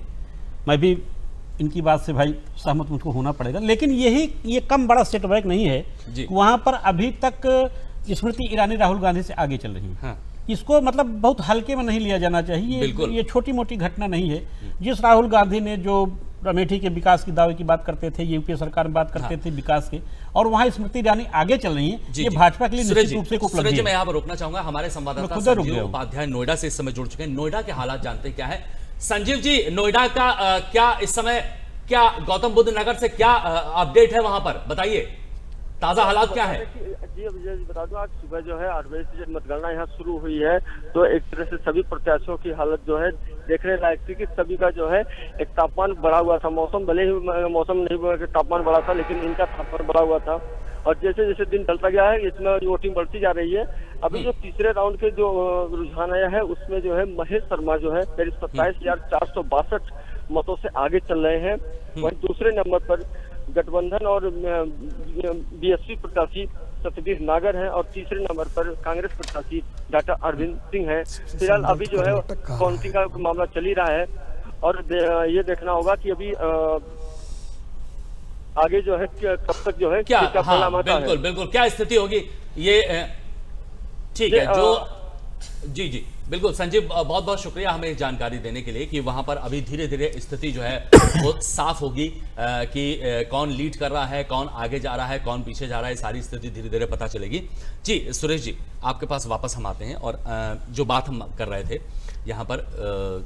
मैं भी इनकी बात से भाई सहमत मुझको होना पड़ेगा, लेकिन ये कम बड़ा सेटबैक नहीं है। वहां पर अभी तक स्मृति ईरानी राहुल गांधी से आगे चल रही है। हाँ। इसको मतलब बहुत हल्के में नहीं लिया जाना चाहिए। ये छोटी मोटी घटना नहीं है। जिस राहुल गांधी ने जो अमेठी के विकास की दावे की बात करते थे, यूपीए सरकार में बात करते थे विकास के, और वहां स्मृति ईरानी आगे चल रही है, ये भाजपा के लिए निश्चित रूप से उपलब्धि है। मैं यहाँ पर रोकना चाहूंगा, हमारे संवाददाता संजीव उपाध्याय नोएडा से इस समय जुड़ चुके हैं। नोएडा के हालात जानते हैं क्या है। संजीव जी, नोएडा का क्या इस समय, क्या गौतम बुद्ध नगर से क्या अपडेट है वहां पर, बताइए ताजा हालात क्या है? जी विजय जी, बता दूं, आज सुबह जो है 8 बजे से जब मतगणना यहाँ शुरू हुई है, तो एक तरह से सभी प्रत्याशियों की हालत जो है देखने लायक थी कि सभी का जो है एक तापमान बढ़ा हुआ था। मौसम भले ही मौसम नहीं तापमान बढ़ा था, लेकिन इनका तापमान बढ़ा हुआ था। और जैसे जैसे दिन ढलता गया है, इसमें वोटिंग बढ़ती जा रही है। अभी जो तीसरे राउंड के जो रुझान आया है, उसमें जो है महेश शर्मा जो है करीब 27,462 मतों से आगे चल रहे हैं। वहीं दूसरे नंबर पर गठबंधन और बीएसपी प्रत्याशी सतबीर नागर हैं, और तीसरे नंबर पर कांग्रेस प्रत्याशी डॉक्टर अरविंद सिंह है। फिलहाल अभी जो है काउंटिंग का मामला चल ही रहा है, और ये देखना होगा कि अभी आगे जो है कब तक जो है क्या परिणाम आता है। बिल्कुल क्या स्थिति होगी ये, ठीक है। जो जी बिल्कुल संजीव, बहुत बहुत शुक्रिया हमें जानकारी देने के लिए कि वहां पर अभी धीरे धीरे स्थिति जो है वो साफ होगी कि कौन लीड कर रहा है, कौन आगे जा रहा है, कौन पीछे जा रहा है, सारी स्थिति धीरे धीरे पता चलेगी। जी सुरेश जी, आपके पास वापस हम आते हैं, और जो बात हम कर रहे थे यहाँ पर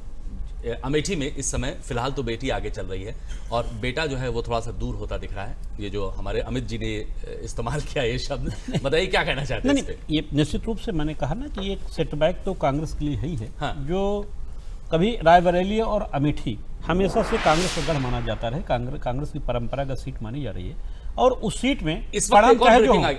अमेठी में इस समय फिलहाल तो बेटी आगे चल रही है, और बेटा जो है वो थोड़ा सा दूर होता दिख रहा है। ये जो हमारे अमित जी ने इस्तेमाल किया ये शब्द, बताइए क्या कहना चाहते हैं? नहीं, ये निश्चित रूप से मैंने कहा ना कि एक सेटबैक तो कांग्रेस के लिए ही है। हाँ। जो कभी रायबरेली और अमेठी हमेशा से कांग्रेस का गढ़ माना जाता रहे, कांग्रेस की परंपरागत सीट मानी जा रही है, और उस सीट में इस वक्त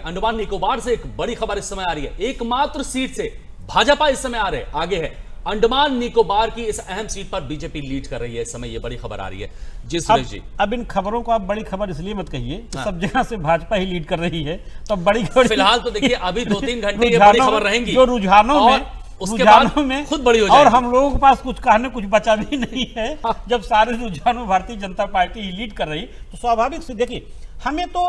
अंडमान निकोबार से एक बड़ी खबर इस समय आ रही है। एकमात्र सीट से भाजपा इस समय आगे है। अंडमान निकोबार की इस अहम सीट पर बीजेपी लीड कर रही है इस समय, ये बड़ी खबर आ रही है। जी सुरेश जी, अब इन खबरों को आप बड़ी खबर इसलिए मत कहिए, हाँ। सब जगह से भाजपा ही लीड कर रही है, तो बड़ी खबर फिलहाल तो देखिए अभी 2-3 घंटे ये बड़ी खबर रहेंगी, जो रुझानों में खुद बड़ी हो जाएगी। और हम लोगों के पास कुछ कहने कुछ बचा भी नहीं है। जब सारे रुझानों भारतीय जनता पार्टी ही लीड कर रही, तो स्वाभाविक से देखिए हमें तो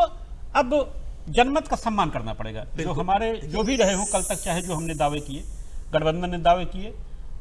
अब जनमत का सम्मान करना पड़ेगा। जो हमारे जो भी रहे हो कल तक, चाहे जो हमने दावे किए, गठबंधन ने दावे किए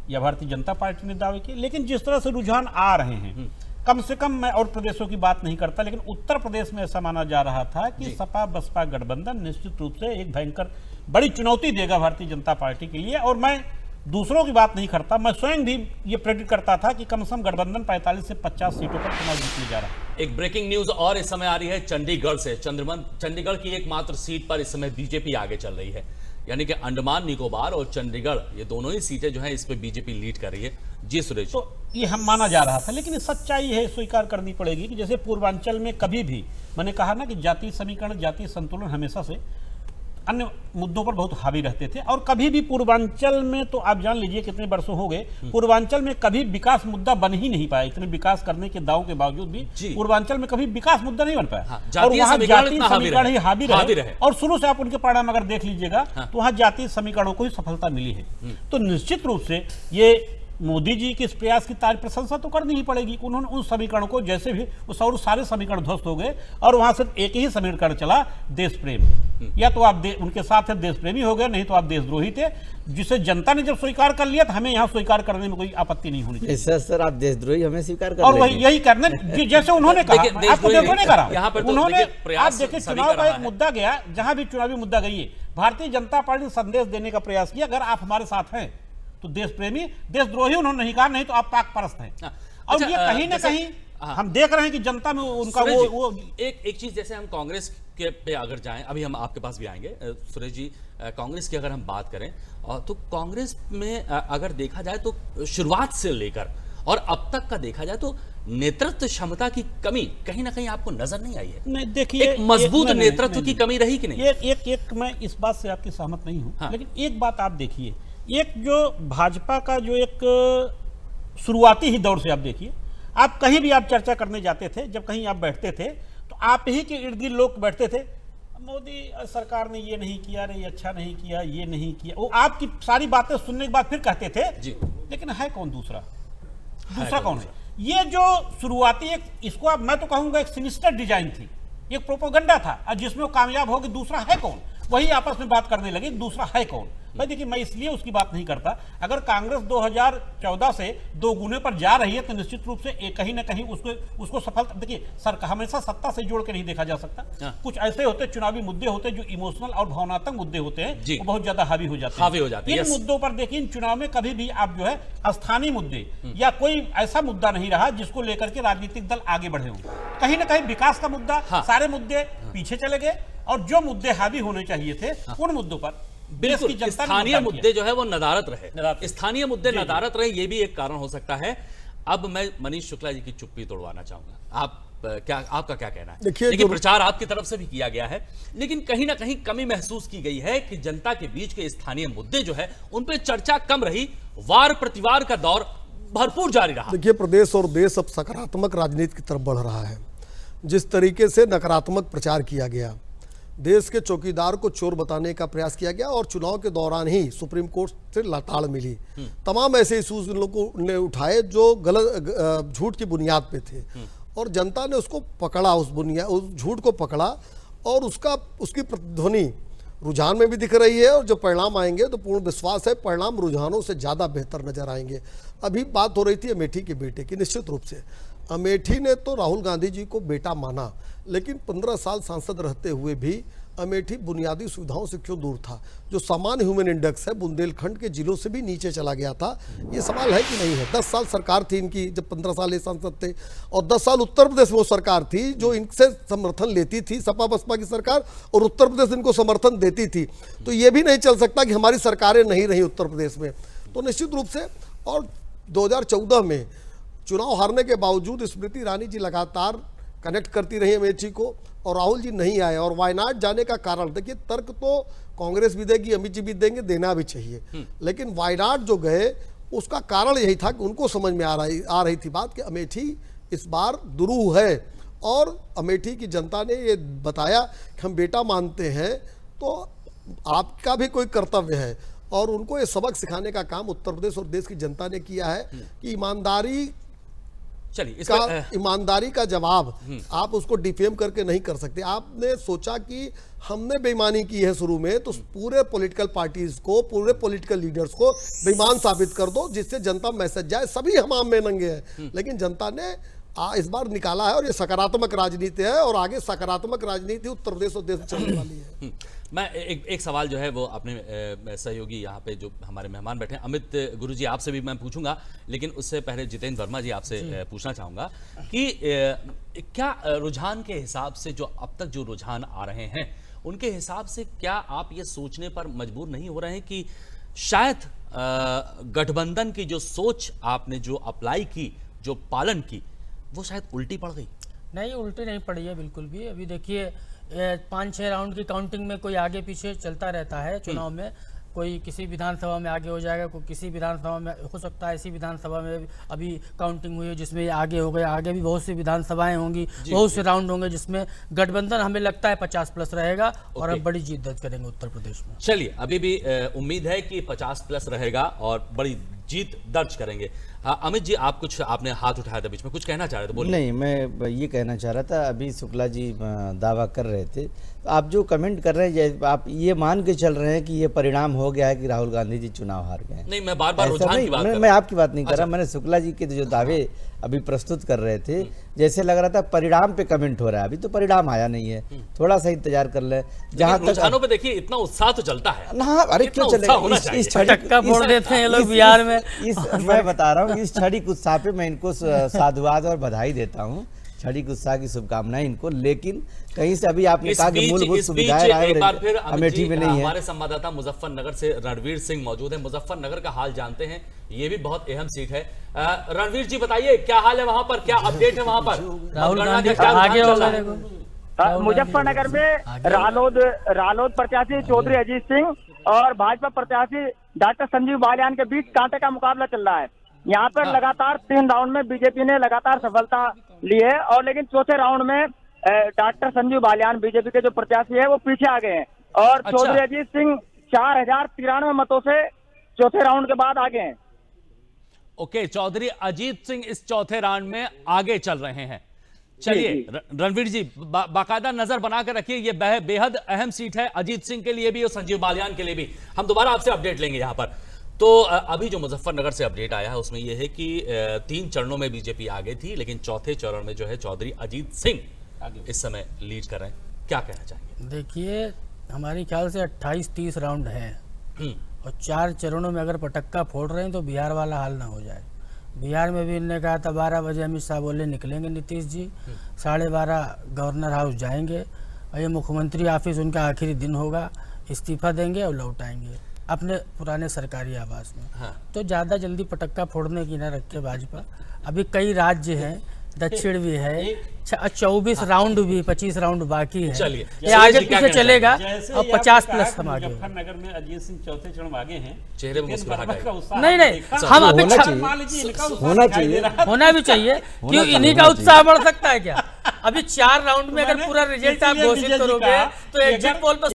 या भारतीय जनता पार्टी ने दावे किए, लेकिन जिस तरह से रुझान आ रहे हैं, कम से कम मैं और प्रदेशों की बात नहीं करता, लेकिन उत्तर प्रदेश में ऐसा माना जा रहा था कि सपा बसपा गठबंधन निश्चित रूप से एक भयंकर बड़ी चुनौती देगा भारतीय जनता पार्टी के लिए। और मैं दूसरों की बात नहीं करता, मैं स्वयं भी ये प्रेडिक्ट करता था कि कम से कम गठबंधन 45 से 50 सीटों पर चुनाव जीतने जा रहा है। एक ब्रेकिंग न्यूज और इस समय आ रही है चंडीगढ़ से। चंडीगढ़ की एकमात्र सीट पर इस समय बीजेपी आगे चल रही है, यानी कि अंडमान निकोबार और चंडीगढ़, ये दोनों ही सीटें जो हैं इस पे बीजेपी लीड कर रही है। जी सुरेश, तो ये हम माना जा रहा था, लेकिन सच्चाई है, स्वीकार करनी पड़ेगी कि जैसे पूर्वांचल में कभी भी मैंने कहा ना कि जातीय समीकरण, जातीय संतुलन हमेशा से अन्य मुद्दों पर बहुत हावी रहते थे, और कभी भी पूर्वांचल में तो आप जान लीजिए कितने वर्षों हो गए, पूर्वांचल में कभी विकास मुद्दा बन ही नहीं पाया। इतने विकास करने के दावों के बावजूद भी पूर्वांचल में कभी विकास मुद्दा नहीं बन पाया। हाँ, और वहाँ जातीय समीकरण ही हावी रहे, और शुरू से आप उनके परिणाम अगर देख लीजिएगा तो वहाँ जातीय समीकरणों को ही सफलता मिली है। तो निश्चित रूप से ये मोदी जी के इस प्रयास की तारीफ प्रशंसा तो करनी ही पड़ेगी। उन्होंने उन समीकरणों को, जैसे भी वो सारे समीकरण ध्वस्त हो गए और वहां सिर्फ एक ही समीकरण चला, देश प्रेम। या तो आप उनके साथ देश प्रेमी हो गए, नहीं तो आप देशद्रोही थे, जिसे जनता ने जब स्वीकार कर लिया तो हमें यहाँ स्वीकार करने में कोई आपत्ति नहीं होनी चाहिए। सर आप देशद्रोही हमें स्वीकार कर और वही यही करने जैसे उन्होंने कहा, आपको देखो नहीं करा यहाँ पर तो उन्होंने। आप देखिए देखिए चुनाव का एक मुद्दा गया, जहां भी चुनावी मुद्दा गई है, भारतीय जनता पार्टी ने संदेश देने का प्रयास किया, अगर आप हमारे साथ हैं तो देश प्रेमी, देशद्रोही उन्होंने नहीं कहा, नहीं तो आप पाक परस्त हैं। और ये कहीं ना कहीं हम देख रहे हैं कि जनता में उनका वो एक चीज, जैसे हम कांग्रेस के पे अगर जाएं, अभी हम आपके पास भी आएंगे सुरेश जी, कांग्रेस की अगर हम बात करें तो कांग्रेस में अगर देखा जाए तो शुरुआत से लेकर और अब तक का देखा जाए तो नेतृत्व क्षमता की कमी कहीं ना कहीं आपको नजर नहीं आई है? नहीं, देखिए एक मजबूत नेतृत्व की कमी रही कि नहीं? एक मैं इस बात से आपकी सहमत नहीं हूं, लेकिन एक बात आप देखिए, एक जो भाजपा का जो एक शुरुआती ही दौर से आप देखिए, आप कहीं भी आप चर्चा करने जाते थे, जब कहीं आप बैठते थे तो आप ही के इर्द गिर्द लोग बैठते थे, मोदी सरकार ने ये नहीं किया, ये अच्छा नहीं किया, ये नहीं किया, वो आपकी सारी बातें सुनने के बाद फिर कहते थे जी, लेकिन है कौन दूसरा कौन है? ये जो शुरुआती एक, इसको अब मैं तो कहूंगा एक सिनिस्टर डिजाइन थी, एक प्रोपोगंडा था, और जिसमें वो कामयाब हो कि दूसरा है कौन, वही आपस में बात करने लगे दूसरा है कौन। भाई देखिए, मैं इसलिए उसकी बात नहीं करता, अगर कांग्रेस 2014 से 2 गुने पर जा रही है तो निश्चित रूप से कहीं ना कहीं उसको सफल, देखिए सर हमेशा सत्ता से जोड़ के नहीं देखा जा सकता। कुछ ऐसे होते चुनावी मुद्दे होते जो इमोशनल और भावनात्मक मुद्दे होते हैं, वो बहुत ज्यादा हावी हो जाते हैं। इन मुद्दों पर देखिए, इन चुनाव में कभी भी आप जो है स्थानीय मुद्दे या कोई ऐसा मुद्दा नहीं रहा जिसको लेकर के राजनीतिक दल आगे बढ़े हों। कहीं ना कहीं विकास का मुद्दा, सारे मुद्दे पीछे चले गए, और जो मुद्दे हावी होने चाहिए थे उन मुद्दों पर बिल्कुल स्थानीय मुद्दे जो है वो नदारत रहे, स्थानीय मुद्दे नदारत रहे, ये भी एक कारण हो सकता है। अब मैं मनीष शुक्ला जी की चुप्पी तोड़वाना चाहूंगा, आपका क्या कहना है? देखिए प्रचार आपकी तरफ से भी किया गया है, लेकिन कहीं ना कहीं कमी महसूस की गई है कि जनता के बीच के स्थानीय मुद्दे जो है उन पर चर्चा कम रही, वार प्रतिवार का दौर भरपूर जारी रहा। देखिए, प्रदेश और देश अब सकारात्मक राजनीति की तरफ बढ़ रहा है। जिस तरीके से नकारात्मक प्रचार किया गया, देश के चौकीदार को चोर बताने का प्रयास किया गया, और चुनाव के दौरान ही सुप्रीम कोर्ट से लताड़ मिली, तमाम ऐसे इशूज लोगों ने उठाए जो गलत झूठ की बुनियाद पे थे, और जनता ने उसको पकड़ा, उस झूठ को पकड़ा, और उसकी प्रतिध्वनि रुझान में भी दिख रही है, और जब परिणाम आएंगे तो पूर्ण विश्वास है परिणाम रुझानों से ज़्यादा बेहतर नजर आएंगे। अभी बात हो रही थी अमेठी के बेटे की, निश्चित रूप से अमेठी ने तो राहुल गांधी जी को बेटा माना, लेकिन 15 साल सांसद रहते हुए भी अमेठी बुनियादी सुविधाओं से क्यों दूर था? जो सामान्य ह्यूमन इंडेक्स है बुंदेलखंड के जिलों से भी नीचे चला गया था। ये सवाल है कि नहीं है? 10 साल सरकार थी इनकी, जब 15 साल ये सांसद थे, और 10 साल उत्तर प्रदेश में वो सरकार थी जो इनसे समर्थन लेती थी, सपा बसपा की सरकार, और उत्तर प्रदेश इनको समर्थन देती थी। तो ये भी नहीं चल सकता कि हमारी सरकारें नहीं रही उत्तर प्रदेश में। तो निश्चित रूप से, और 2014 में चुनाव हारने के बावजूद स्मृति ईरानी जी लगातार कनेक्ट करती रही अमेठी को, और राहुल जी नहीं आए। और वायनाड जाने का कारण, देखिए तर्क तो कांग्रेस भी देगी, अमित जी भी देंगे, देना भी चाहिए, लेकिन वायनाड जो गए उसका कारण यही था कि उनको समझ में आ रही थी बात कि अमेठी इस बार दुरूह है, और अमेठी की जनता ने ये बताया कि हम बेटा मानते हैं तो आपका भी कोई कर्तव्य है, और उनको ये सबक सिखाने का काम उत्तर प्रदेश और देश की जनता ने किया है कि ईमानदारी का जवाब आप उसको डिफेम करके नहीं कर सकते। आपने सोचा कि हमने बेईमानी की है शुरू में, तो पूरे पॉलिटिकल पार्टीज को, पूरे पॉलिटिकल लीडर्स को बेईमान साबित कर दो, जिससे जनता मैसेज जाए सभी हमाम में नंगे हैं। लेकिन जनता ने इस बार निकाला है, और ये सकारात्मक राजनीति है, और आगे सकारात्मक राजनीति उत्तर प्रदेश और देश में चलने वाली है। मैं एक सवाल जो है वो अपने सहयोगी यहाँ पे जो हमारे मेहमान बैठे हैं, अमित गुरुजी, आपसे भी मैं पूछूंगा, लेकिन उससे पहले जितेंद्र वर्मा जी आपसे पूछना चाहूंगा कि क्या रुझान के हिसाब से, जो अब तक जो रुझान आ रहे हैं उनके हिसाब से, क्या आप ये सोचने पर मजबूर नहीं हो रहे हैं कि शायद गठबंधन की जो सोच आपने जो अप्लाई की, जो पालन की, वो शायद उल्टी पड़ गई? नहीं, उल्टी नहीं पड़ी है बिल्कुल भी। अभी देखिए 5-6 राउंड की काउंटिंग में कोई आगे पीछे चलता रहता है चुनाव में, कोई किसी विधानसभा में आगे हो जाएगा, कोई किसी विधानसभा में हो सकता है। इसी विधानसभा में अभी काउंटिंग हुई है जिसमें आगे हो गया, आगे भी बहुत सी विधानसभाएं होंगी, बहुत से राउंड होंगे जिसमें गठबंधन हमें लगता है 50+ रहेगा, और अब बड़ी जीत दर्ज करेंगे उत्तर प्रदेश में। चलिए, अभी भी उम्मीद है कि 50+ रहेगा और बड़ी जीत दर्ज करेंगे। हाँ, अमित जी, आप कुछ, आपने हाथ उठाया था बीच में, कुछ कहना चाह रहे थे, बोलिए। नहीं, मैं ये कहना चाह रहा था, अभी शुक्ला जी दावा कर रहे थे, तो आप जो कमेंट कर रहे हैं, आप ये मान के चल रहे हैं कि ये परिणाम हो गया है कि राहुल गांधी जी चुनाव हार गए। नहीं, मैं बार बार रुझान की बात कर रहा हूं। मैं आपकी बात नहीं कर रहा, मैंने शुक्ला जी के जो दावे अभी प्रस्तुत कर रहे थे, जैसे लग रहा था परिणाम पे कमेंट हो रहा है। अभी तो परिणाम आया नहीं है, थोड़ा सा इंतजार कर ले। जहां तक रुझानों पे देखिए, इतना उत्साह तो चलता है ना। अरे क्यों चलेगा, इस चक्का फोड़ देते हैं लोग बिहार में। मैं बता रहा हूँ, इस छड़ी उत्साह पे मैं इनको साधुवाद और बधाई देता हूँ, छड़ी उत्साह की शुभकामनाएं इनको। लेकिन कहीं से अभी आपने कहा कि मूलभूत सुविधाएं अमेठी में नहीं है। हमारे संवाददाता मुजफ्फरनगर से रणवीर सिंह मौजूद है। मुजफ्फरनगर का हाल जानते हैं, ये भी बहुत अहम सीट है। रणवीर जी बताइए, क्या हाल है वहां पर, क्या अपडेट है वहां पर? राहुल गांधी आगे होगा, देखो मुजफ्फरनगर में रालोद प्रत्याशी चौधरी अजीत सिंह और भाजपा प्रत्याशी डॉक्टर संजीव बालियान के बीच कांटे का मुकाबला चल रहा है। यहाँ पर लगातार 3 राउंड में बीजेपी ने लगातार सफलता ली है, और लेकिन चौथे राउंड में डॉक्टर संजीव बालियान बीजेपी के जो प्रत्याशी है वो पीछे आ गए हैं, और चौधरी अजीत सिंह 4093 मतों से चौथे राउंड के बाद आगे हैं। ओके, चौधरी अजीत सिंह इस चौथे राउंड में आगे चल रहे हैं। चलिए रणवीर जी, बाकायदा नजर बनाकर रखिए, ये बेहद अहम सीट है अजीत सिंह के लिए भी और संजीव बालियान के लिए भी। हम दोबारा आपसे अपडेट लेंगे यहाँ पर। तो अभी जो मुजफ्फरनगर से अपडेट आया है उसमें यह है कि 3 चरणों में बीजेपी आगे थी, लेकिन चौथे चरण में जो है चौधरी अजीत सिंह इस समय लीड कर रहे हैं। क्या कहना चाहेंगे? देखिए, हमारे ख्याल से 28-30 राउंड है, और 4 चरणों में अगर पटक्का फोड़ रहे हैं तो बिहार वाला हाल ना हो जाए। बिहार में भी इन्होंने कहा था 12 बजे अमित शाह बोले निकलेंगे नीतीश जी, 12:30 गवर्नर हाउस जाएंगे, और ये मुख्यमंत्री ऑफिस उनका आखिरी दिन होगा, इस्तीफा देंगे और लौट आएंगे अपने पुराने सरकारी आवास में। हाँ। तो ज़्यादा जल्दी पटक्का फोड़ने की ना रखे भाजपा। अभी कई राज्य हैं, दक्षिण भी है, 24 राउंड भी, 25 राउंड बाकी है। चलिए, ये आगे पीछे चलेगा, और 50+ हम आगे। मुजफ्फरनगर में अजीत सिंह चौथे चरण में आगे हैं, चेहरे में मुस्कुराहट है। नहीं, हम अभी होना भी चाहिए, क्यों इन्हीं का उत्साह बढ़ सकता है क्या? अभी 4 राउंड में अगर पूरा रिजल्ट आप घोषित करोगे तो एग्जिट पोल पर